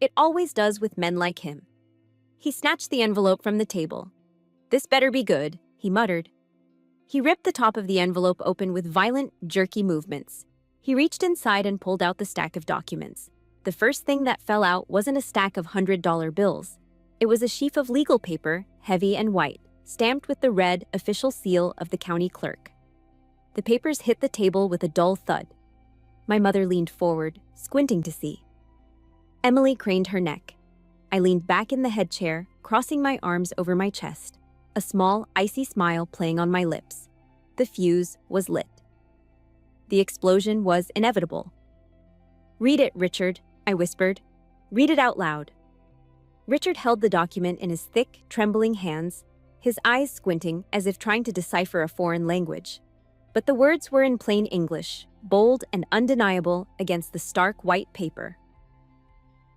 It always does with men like him. He snatched the envelope from the table. "This better be good," he muttered. He ripped the top of the envelope open with violent, jerky movements. He reached inside and pulled out the stack of documents. The first thing that fell out wasn't a stack of $100 bills. It was a sheaf of legal paper, heavy and white, stamped with the red, official seal of the county clerk. The papers hit the table with a dull thud. My mother leaned forward, squinting to see. Emily craned her neck. I leaned back in the head chair, crossing my arms over my chest, a small, icy smile playing on my lips. The fuse was lit. The explosion was inevitable. "Read it, Richard," I whispered. "Read it out loud." Richard held the document in his thick, trembling hands, his eyes squinting as if trying to decipher a foreign language. But the words were in plain English, bold and undeniable against the stark white paper.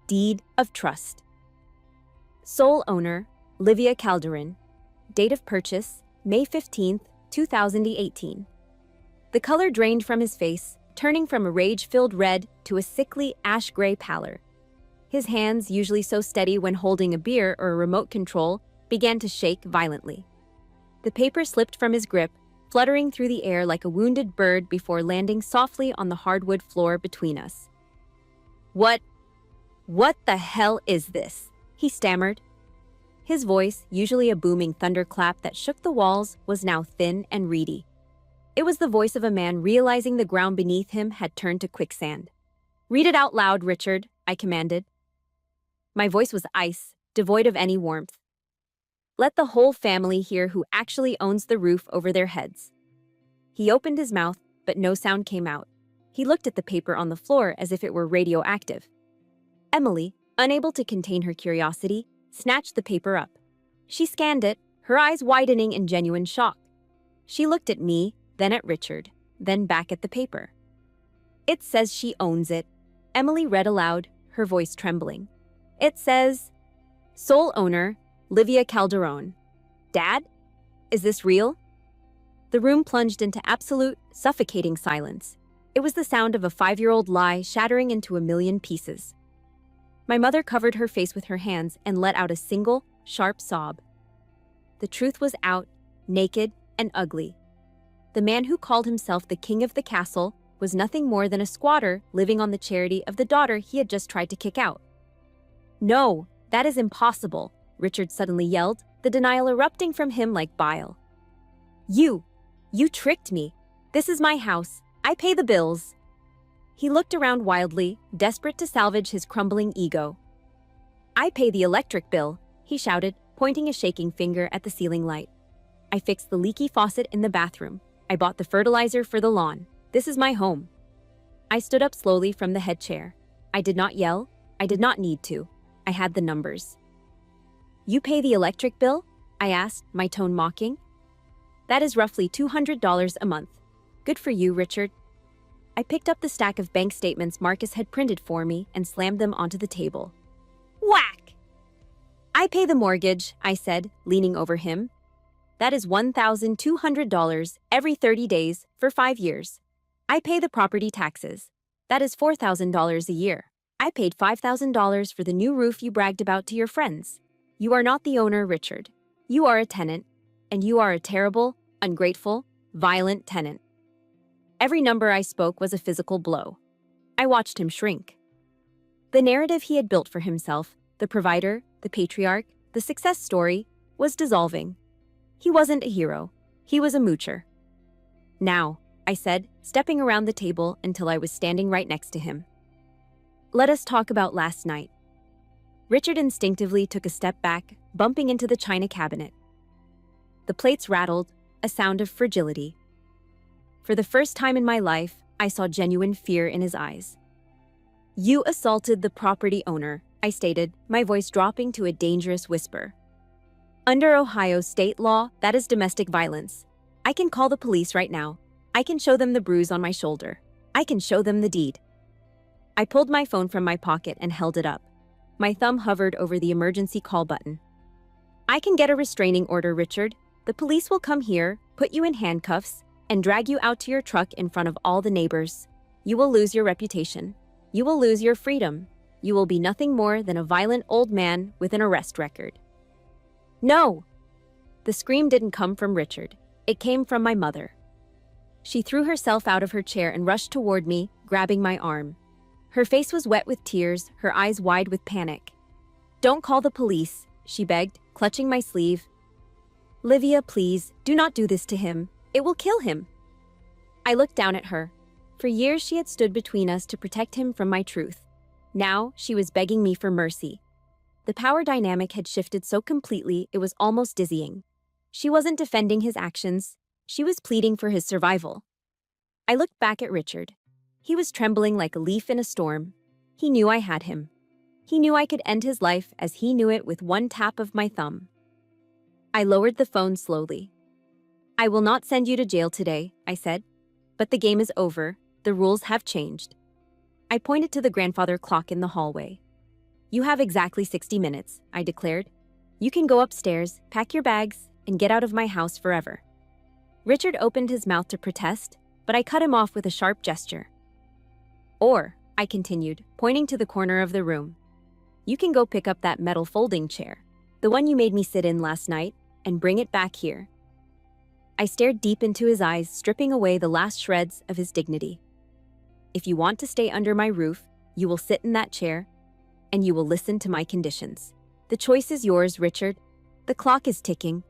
Deed of trust. Sole owner, Livia Calderon. Date of purchase, May 15, 2018. The color drained from his face, turning from a rage-filled red to a sickly ash-gray pallor. His hands, usually so steady when holding a beer or a remote control, began to shake violently. The paper slipped from his grip, fluttering through the air like a wounded bird before landing softly on the hardwood floor between us. What the hell is this?" he stammered. His voice, usually a booming thunderclap that shook the walls, was now thin and reedy. It was the voice of a man realizing the ground beneath him had turned to quicksand. "Read it out loud, Richard," I commanded. My voice was ice, devoid of any warmth. "Let the whole family hear who actually owns the roof over their heads." He opened his mouth, but no sound came out. He looked at the paper on the floor as if it were radioactive. Emily, unable to contain her curiosity, snatched the paper up. She scanned it, her eyes widening in genuine shock. She looked at me, then at Richard, then back at the paper. "It says she owns it," Emily read aloud, her voice trembling. "It says, sole owner, Livia Calderon. Dad? Is this real?" The room plunged into absolute, suffocating silence. It was the sound of a 5-year-old lie shattering into a million pieces. My mother covered her face with her hands and let out a single, sharp sob. The truth was out, naked and ugly. The man who called himself the king of the castle was nothing more than a squatter living on the charity of the daughter he had just tried to kick out. No, that is impossible, Richard suddenly yelled, the denial erupting from him like bile. You tricked me. This is my house. I pay the bills. He looked around wildly, desperate to salvage his crumbling ego. I pay the electric bill, he shouted, pointing a shaking finger at the ceiling light. I fixed the leaky faucet in the bathroom. I bought the fertilizer for the lawn. This is my home. I stood up slowly from the head chair. I did not yell. I did not need to. I had the numbers. You pay the electric bill? I asked, my tone mocking. That is roughly $200 a month. Good for you, Richard. I picked up the stack of bank statements Marcus had printed for me and slammed them onto the table. Whack! I pay the mortgage, I said, leaning over him. That is $1,200 every 30 days for 5 years. I pay the property taxes. That is $4,000 a year. I paid $5,000 for the new roof you bragged about to your friends. You are not the owner, Richard. You are a tenant, and you are a terrible, ungrateful, violent tenant. Every number I spoke was a physical blow. I watched him shrink. The narrative he had built for himself, the provider, the patriarch, the success story, was dissolving. He wasn't a hero. He was a moocher. Now, I said, stepping around the table until I was standing right next to him. Let us talk about last night. Richard instinctively took a step back, bumping into the china cabinet. The plates rattled, a sound of fragility. For the first time in my life, I saw genuine fear in his eyes. You assaulted the property owner, I stated, my voice dropping to a dangerous whisper. Under Ohio state law, that is domestic violence. I can call the police right now. I can show them the bruise on my shoulder. I can show them the deed. I pulled my phone from my pocket and held it up. My thumb hovered over the emergency call button. I can get a restraining order, Richard. The police will come here, put you in handcuffs, and drag you out to your truck in front of all the neighbors. You will lose your reputation. You will lose your freedom. You will be nothing more than a violent old man with an arrest record. No! The scream didn't come from Richard. It came from my mother. She threw herself out of her chair and rushed toward me, grabbing my arm. Her face was wet with tears, her eyes wide with panic. Don't call the police, she begged, clutching my sleeve. Livia, please, do not do this to him. It will kill him. I looked down at her. For years she had stood between us to protect him from my truth. Now she was begging me for mercy. The power dynamic had shifted so completely it was almost dizzying. She wasn't defending his actions. She was pleading for his survival. I looked back at Richard. He was trembling like a leaf in a storm. He knew I had him. He knew I could end his life as he knew it with one tap of my thumb. I lowered the phone slowly. I will not send you to jail today, I said. But the game is over. The rules have changed. I pointed to the grandfather clock in the hallway. You have exactly 60 minutes, I declared. You can go upstairs, pack your bags, and get out of my house forever. Richard opened his mouth to protest, but I cut him off with a sharp gesture. Or, I continued, pointing to the corner of the room, you can go pick up that metal folding chair, the one you made me sit in last night, and bring it back here. I stared deep into his eyes, stripping away the last shreds of his dignity. If you want to stay under my roof, you will sit in that chair, and you will listen to my conditions. The choice is yours, Richard. The clock is ticking.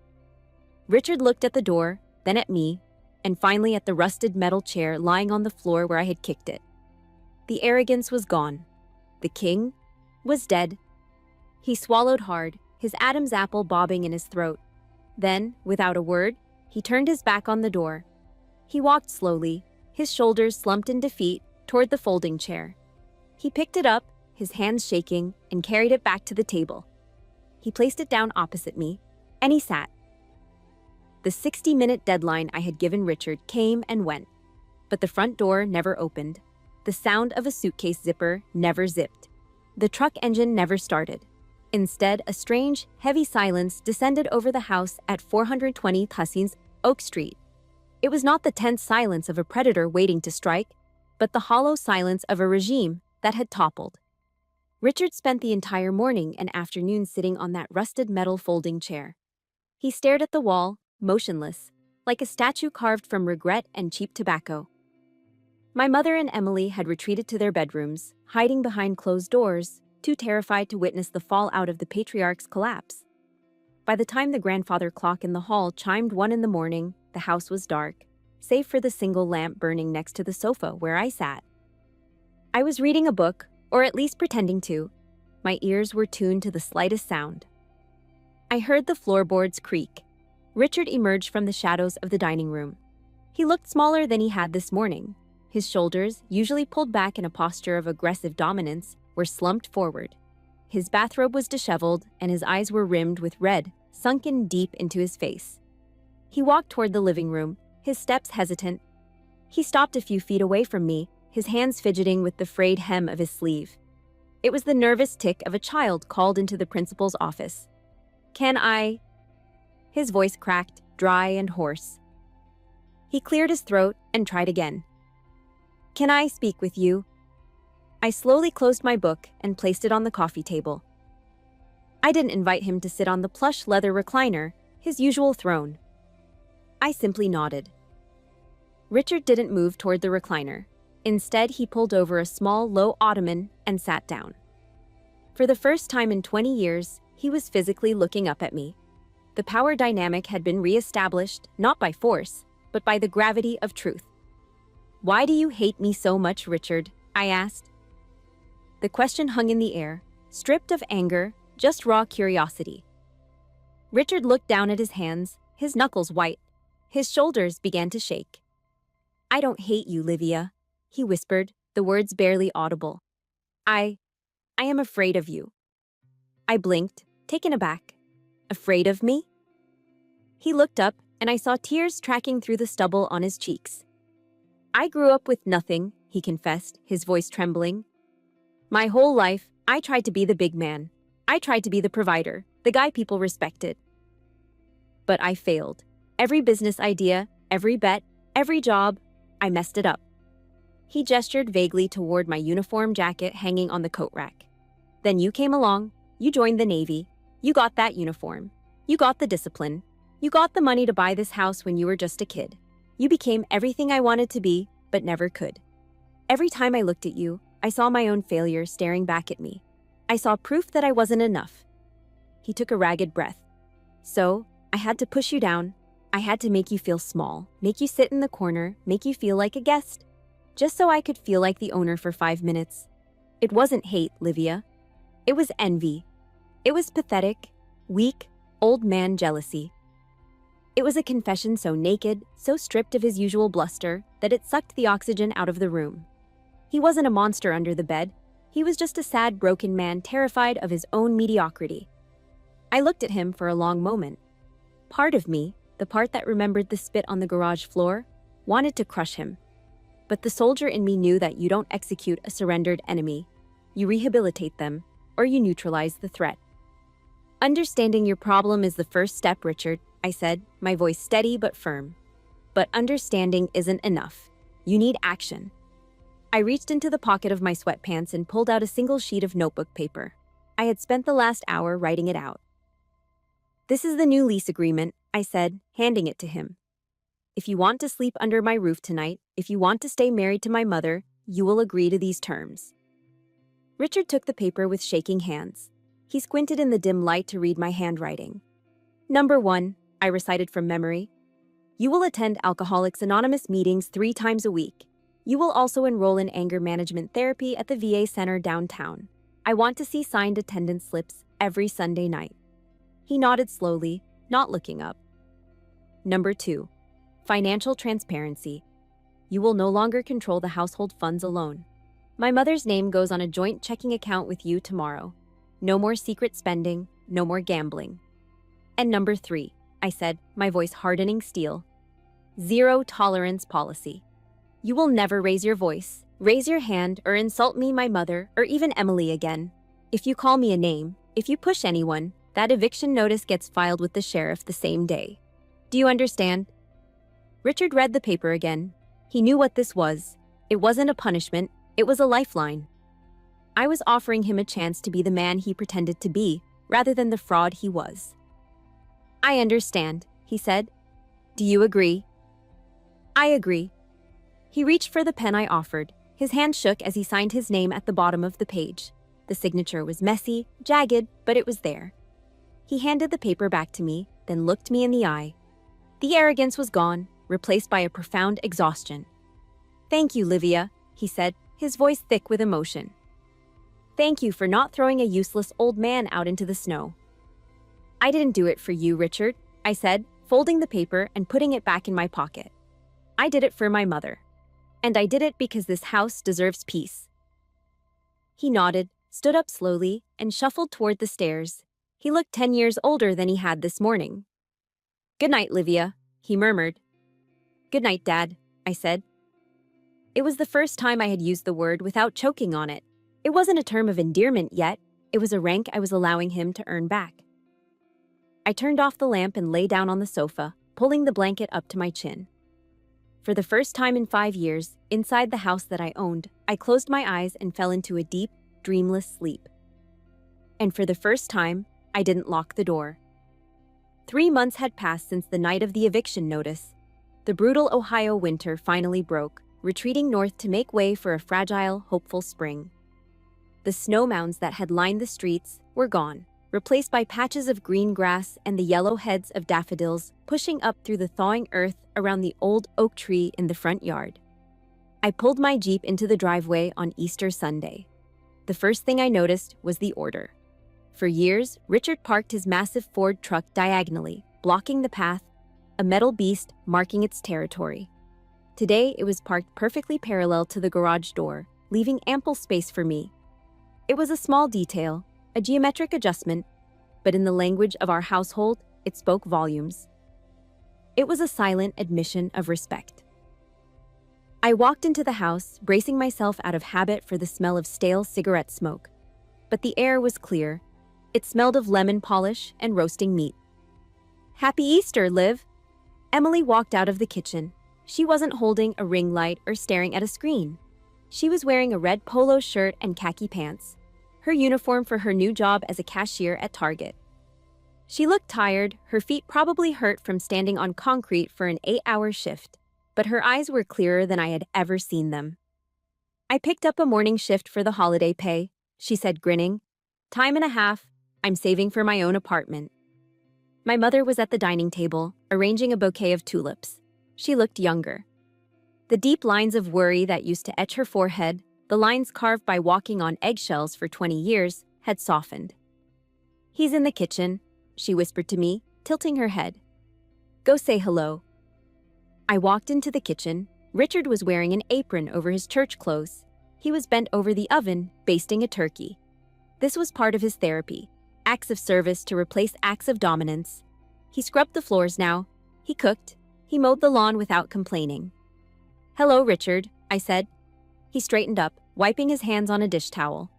Richard looked at the door, then at me, and finally at the rusted metal chair lying on the floor where I had kicked it. The arrogance was gone. The king was dead. He swallowed hard, his Adam's apple bobbing in his throat. Then, without a word, he turned his back on the door. He walked slowly, his shoulders slumped in defeat, toward the folding chair. He picked it up, his hands shaking, and carried it back to the table. He placed it down opposite me, and he sat. The 60-minute deadline I had given Richard came and went, but the front door never opened. The sound of a suitcase zipper never zipped. The truck engine never started. Instead, a strange, heavy silence descended over the house at 420 Hussines Oak Street. It was not the tense silence of a predator waiting to strike, but the hollow silence of a regime that had toppled. Richard spent the entire morning and afternoon sitting on that rusted metal folding chair. He stared at the wall, motionless, like a statue carved from regret and cheap tobacco. My mother and Emily had retreated to their bedrooms, hiding behind closed doors, too terrified to witness the fallout of the patriarch's collapse. By the time the grandfather clock in the hall chimed 1 in the morning, the house was dark, save for the single lamp burning next to the sofa where I sat. I was reading a book, or at least pretending to. My ears were tuned to the slightest sound. I heard the floorboards creak. Richard emerged from the shadows of the dining room. He looked smaller than he had this morning. His shoulders, usually pulled back in a posture of aggressive dominance, were slumped forward. His bathrobe was disheveled, and his eyes were rimmed with red, sunken deep into his face. He walked toward the living room, his steps hesitant. He stopped a few feet away from me, his hands fidgeting with the frayed hem of his sleeve. It was the nervous tick of a child called into the principal's office. "Can I?" His voice cracked, dry and hoarse. He cleared his throat and tried again. "Can I speak with you?" I slowly closed my book and placed it on the coffee table. I didn't invite him to sit on the plush leather recliner, his usual throne. I simply nodded. Richard didn't move toward the recliner. Instead, he pulled over a small, low ottoman and sat down. For the first time in 20 years, he was physically looking up at me. The power dynamic had been re-established, not by force, but by the gravity of truth. "Why do you hate me so much, Richard?" I asked. The question hung in the air, stripped of anger, just raw curiosity. Richard looked down at his hands, his knuckles white. His shoulders began to shake. "I don't hate you, Livia," he whispered, the words barely audible. I am afraid of you." I blinked, taken aback. "Afraid of me?" He looked up, and I saw tears tracking through the stubble on his cheeks. "I grew up with nothing," he confessed, his voice trembling. "My whole life, I tried to be the big man. I tried to be the provider, the guy people respected. But I failed. Every business idea, every bet, every job, I messed it up." He gestured vaguely toward my uniform jacket hanging on the coat rack. "Then you came along, you joined the Navy, you got that uniform, you got the discipline, you got the money to buy this house when you were just a kid. You became everything I wanted to be, but never could. Every time I looked at you, I saw my own failure staring back at me. I saw proof that I wasn't enough." He took a ragged breath. "So, I had to push you down. I had to make you feel small, make you sit in the corner, make you feel like a guest. Just so I could feel like the owner for 5 minutes. It wasn't hate, Livia. It was envy. It was pathetic, weak, old man jealousy. It was a confession so naked, so stripped of his usual bluster, that it sucked the oxygen out of the room. He wasn't a monster under the bed. He was just a sad, broken man terrified of his own mediocrity. I looked at him for a long moment. Part of me, the part that remembered the spit on the garage floor, wanted to crush him. But the soldier in me knew that you don't execute a surrendered enemy. You rehabilitate them, or you neutralize the threat. "Understanding your problem is the first step, Richard," I said, my voice steady but firm. "But understanding isn't enough. You need action." I reached into the pocket of my sweatpants and pulled out a single sheet of notebook paper. I had spent the last hour writing it out. "This is the new lease agreement," I said, handing it to him. "If you want to sleep under my roof tonight, if you want to stay married to my mother, you will agree to these terms." Richard took the paper with shaking hands. He squinted in the dim light to read my handwriting. "Number 1, I recited from memory. You will attend Alcoholics Anonymous meetings 3 times a week. You will also enroll in anger management therapy at the VA Center downtown. I want to see signed attendance slips every Sunday night." He nodded slowly, not looking up. "Number 2, financial transparency. You will no longer control the household funds alone. My mother's name goes on a joint checking account with you tomorrow. No more secret spending, no more gambling. And number 3, I said, my voice hardening steel. Zero tolerance policy. You will never raise your voice, raise your hand, or insult me, my mother, or even Emily again. If you call me a name, if you push anyone, that eviction notice gets filed with the sheriff the same day. Do you understand?" Richard read the paper again. He knew what this was. It wasn't a punishment, it was a lifeline. I was offering him a chance to be the man he pretended to be, rather than the fraud he was. "I understand," he said. "Do you agree?" "I agree." He reached for the pen I offered. His hand shook as he signed his name at the bottom of the page. The signature was messy, jagged, but it was there. He handed the paper back to me, then looked me in the eye. The arrogance was gone, replaced by a profound exhaustion. "Thank you, Livia," he said, his voice thick with emotion. "Thank you for not throwing a useless old man out into the snow." "I didn't do it for you, Richard," I said, folding the paper and putting it back in my pocket. "I did it for my mother. And I did it because this house deserves peace." He nodded, stood up slowly, and shuffled toward the stairs. He looked 10 years older than he had this morning. "Good night, Livia," he murmured. "Good night, Dad," I said. It was the first time I had used the word without choking on it. It wasn't a term of endearment yet, it was a rank I was allowing him to earn back. I turned off the lamp and lay down on the sofa, pulling the blanket up to my chin. For the first time in 5 years, inside the house that I owned, I closed my eyes and fell into a deep, dreamless sleep. And for the first time, I didn't lock the door. 3 months had passed since the night of the eviction notice. The brutal Ohio winter finally broke, retreating north to make way for a fragile, hopeful spring. The snow mounds that had lined the streets were gone, replaced by patches of green grass and the yellow heads of daffodils pushing up through the thawing earth around the old oak tree in the front yard. I pulled my Jeep into the driveway on Easter Sunday. The first thing I noticed was the order. For years, Richard parked his massive Ford truck diagonally, blocking the path, a metal beast marking its territory. Today, it was parked perfectly parallel to the garage door, leaving ample space for me. It was a small detail, a geometric adjustment, but in the language of our household, it spoke volumes. It was a silent admission of respect. I walked into the house, bracing myself out of habit for the smell of stale cigarette smoke. But the air was clear. It smelled of lemon polish and roasting meat. "Happy Easter, Liv!" Emily walked out of the kitchen. She wasn't holding a ring light or staring at a screen. She was wearing a red polo shirt and khaki pants, her uniform for her new job as a cashier at Target. She looked tired, her feet probably hurt from standing on concrete for an 8-hour shift, but her eyes were clearer than I had ever seen them. "I picked up a morning shift for the holiday pay," she said, grinning. "Time and a half. I'm saving for my own apartment." My mother was at the dining table, arranging a bouquet of tulips. She looked younger. The deep lines of worry that used to etch her forehead, the lines carved by walking on eggshells for 20 years, had softened. "He's in the kitchen," she whispered to me, tilting her head. "Go say hello." I walked into the kitchen. Richard was wearing an apron over his church clothes. He was bent over the oven, basting a turkey. This was part of his therapy, acts of service to replace acts of dominance. He scrubbed the floors now. He cooked. He mowed the lawn without complaining. "Hello, Richard," I said. He straightened up, wiping his hands on a dish towel.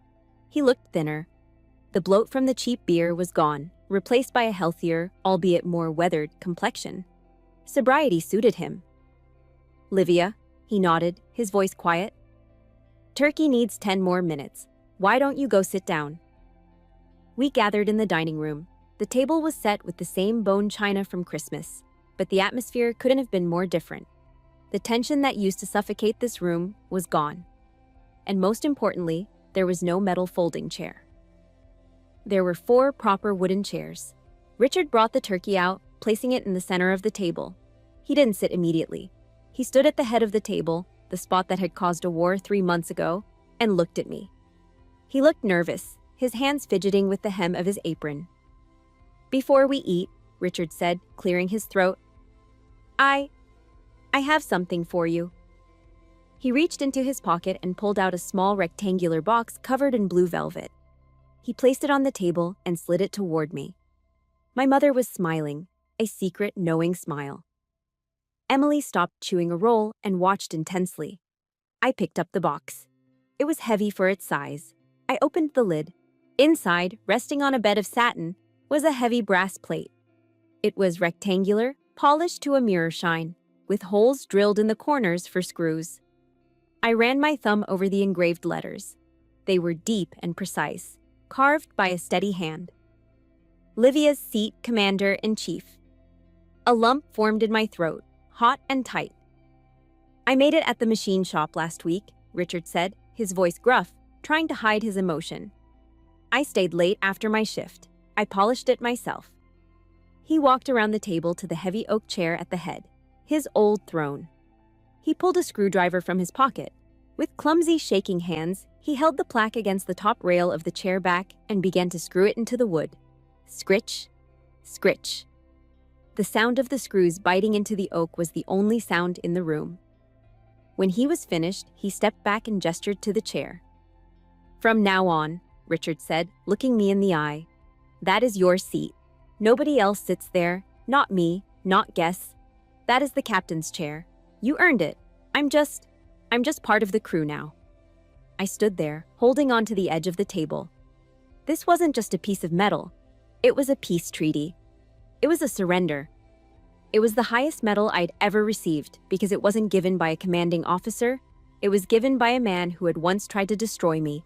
He looked thinner. The bloat from the cheap beer was gone, replaced by a healthier, albeit more weathered, complexion. Sobriety suited him. "Livia," he nodded, his voice quiet. "Turkey needs 10 more minutes. Why don't you go sit down?" We gathered in the dining room. The table was set with the same bone china from Christmas, but the atmosphere couldn't have been more different. The tension that used to suffocate this room was gone. And most importantly, there was no metal folding chair. There were 4 proper wooden chairs. Richard brought the turkey out, placing it in the center of the table. He didn't sit immediately. He stood at the head of the table, the spot that had caused a war 3 months ago, and looked at me. He looked nervous, his hands fidgeting with the hem of his apron. "Before we eat," Richard said, clearing his throat, I have something for you." He reached into his pocket and pulled out a small rectangular box covered in blue velvet. He placed it on the table and slid it toward me. My mother was smiling, a secret, knowing smile. Emily stopped chewing a roll and watched intensely. I picked up the box. It was heavy for its size. I opened the lid. Inside, resting on a bed of satin, was a heavy brass plate. It was rectangular, polished to a mirror shine, with holes drilled in the corners for screws. I ran my thumb over the engraved letters. They were deep and precise, carved by a steady hand. "Livia's seat, Commander-in-Chief." A lump formed in my throat, hot and tight. "I made it at the machine shop last week," Richard said, his voice gruff, trying to hide his emotion. I stayed late after my shift. I polished it myself. He walked around the table to the heavy oak chair at the head, his old throne. He pulled a screwdriver from his pocket. With clumsy, shaking hands, he held the plaque against the top rail of the chair back and began to screw it into the wood. Scritch, scritch. The sound of the screws biting into the oak was the only sound in the room. When he was finished, he stepped back and gestured to the chair. "From now on," Richard said, looking me in the eye, "that is your seat. Nobody else sits there, not me, not guests. That is the captain's chair. You earned it. I'm just part of the crew now." I stood there, holding on to the edge of the table. This wasn't just a piece of metal. It was a peace treaty. It was a surrender. It was the highest medal I'd ever received because it wasn't given by a commanding officer. It was given by a man who had once tried to destroy me.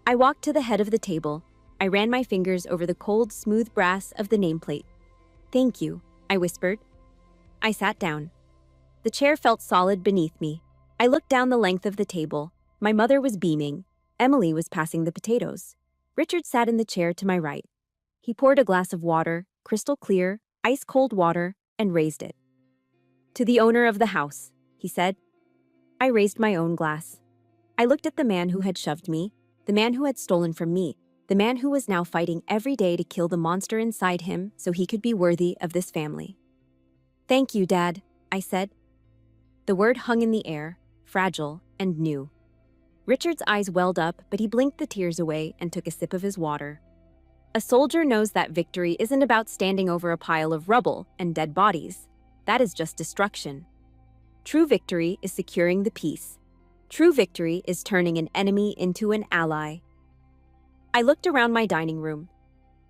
I walked to the head of the table. I ran my fingers over the cold, smooth brass of the nameplate. "Thank you," I whispered. I sat down. The chair felt solid beneath me. I looked down the length of the table. My mother was beaming. Emily was passing the potatoes. Richard sat in the chair to my right. He poured a glass of water, crystal clear, ice-cold water, and raised it. "To the owner of the house," he said. I raised my own glass. I looked at the man who had shoved me, the man who had stolen from me, the man who was now fighting every day to kill the monster inside him so he could be worthy of this family. "Thank you, Dad," I said. The word hung in the air, fragile and new. Richard's eyes welled up, but he blinked the tears away and took a sip of his water. A soldier knows that victory isn't about standing over a pile of rubble and dead bodies. That is just destruction. True victory is securing the peace. True victory is turning an enemy into an ally. I looked around my dining room.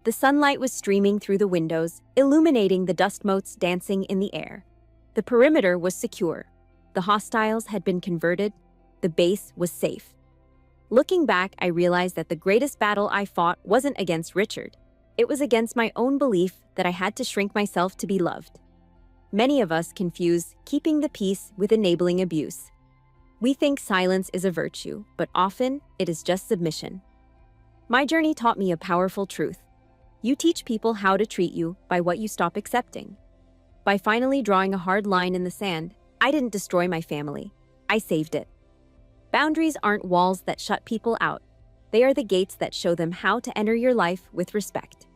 The sunlight was streaming through the windows, illuminating the dust motes dancing in the air. The perimeter was secure. The hostiles had been converted. The base was safe. Looking back, I realized that the greatest battle I fought wasn't against Richard. It was against my own belief that I had to shrink myself to be loved. Many of us confuse keeping the peace with enabling abuse. We think silence is a virtue, but often it is just submission. My journey taught me a powerful truth. You teach people how to treat you by what you stop accepting. By finally drawing a hard line in the sand, I didn't destroy my family. I saved it. Boundaries aren't walls that shut people out. They are the gates that show them how to enter your life with respect.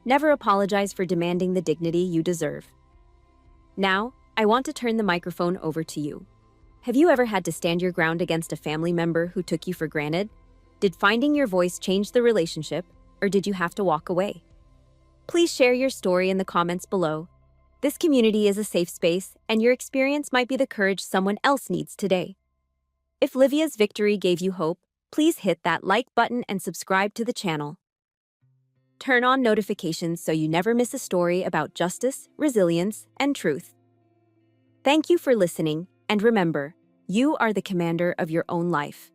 Never apologize for demanding the dignity you deserve. Now, I want to turn the microphone over to you. Have you ever had to stand your ground against a family member who took you for granted? Did finding your voice change the relationship, or did you have to walk away? Please share your story in the comments below. This community is a safe space, and your experience might be the courage someone else needs today. If Livia's victory gave you hope, please hit that like button and subscribe to the channel. Turn on notifications so you never miss a story about justice, resilience, and truth. Thank you for listening, and remember, you are the commander of your own life.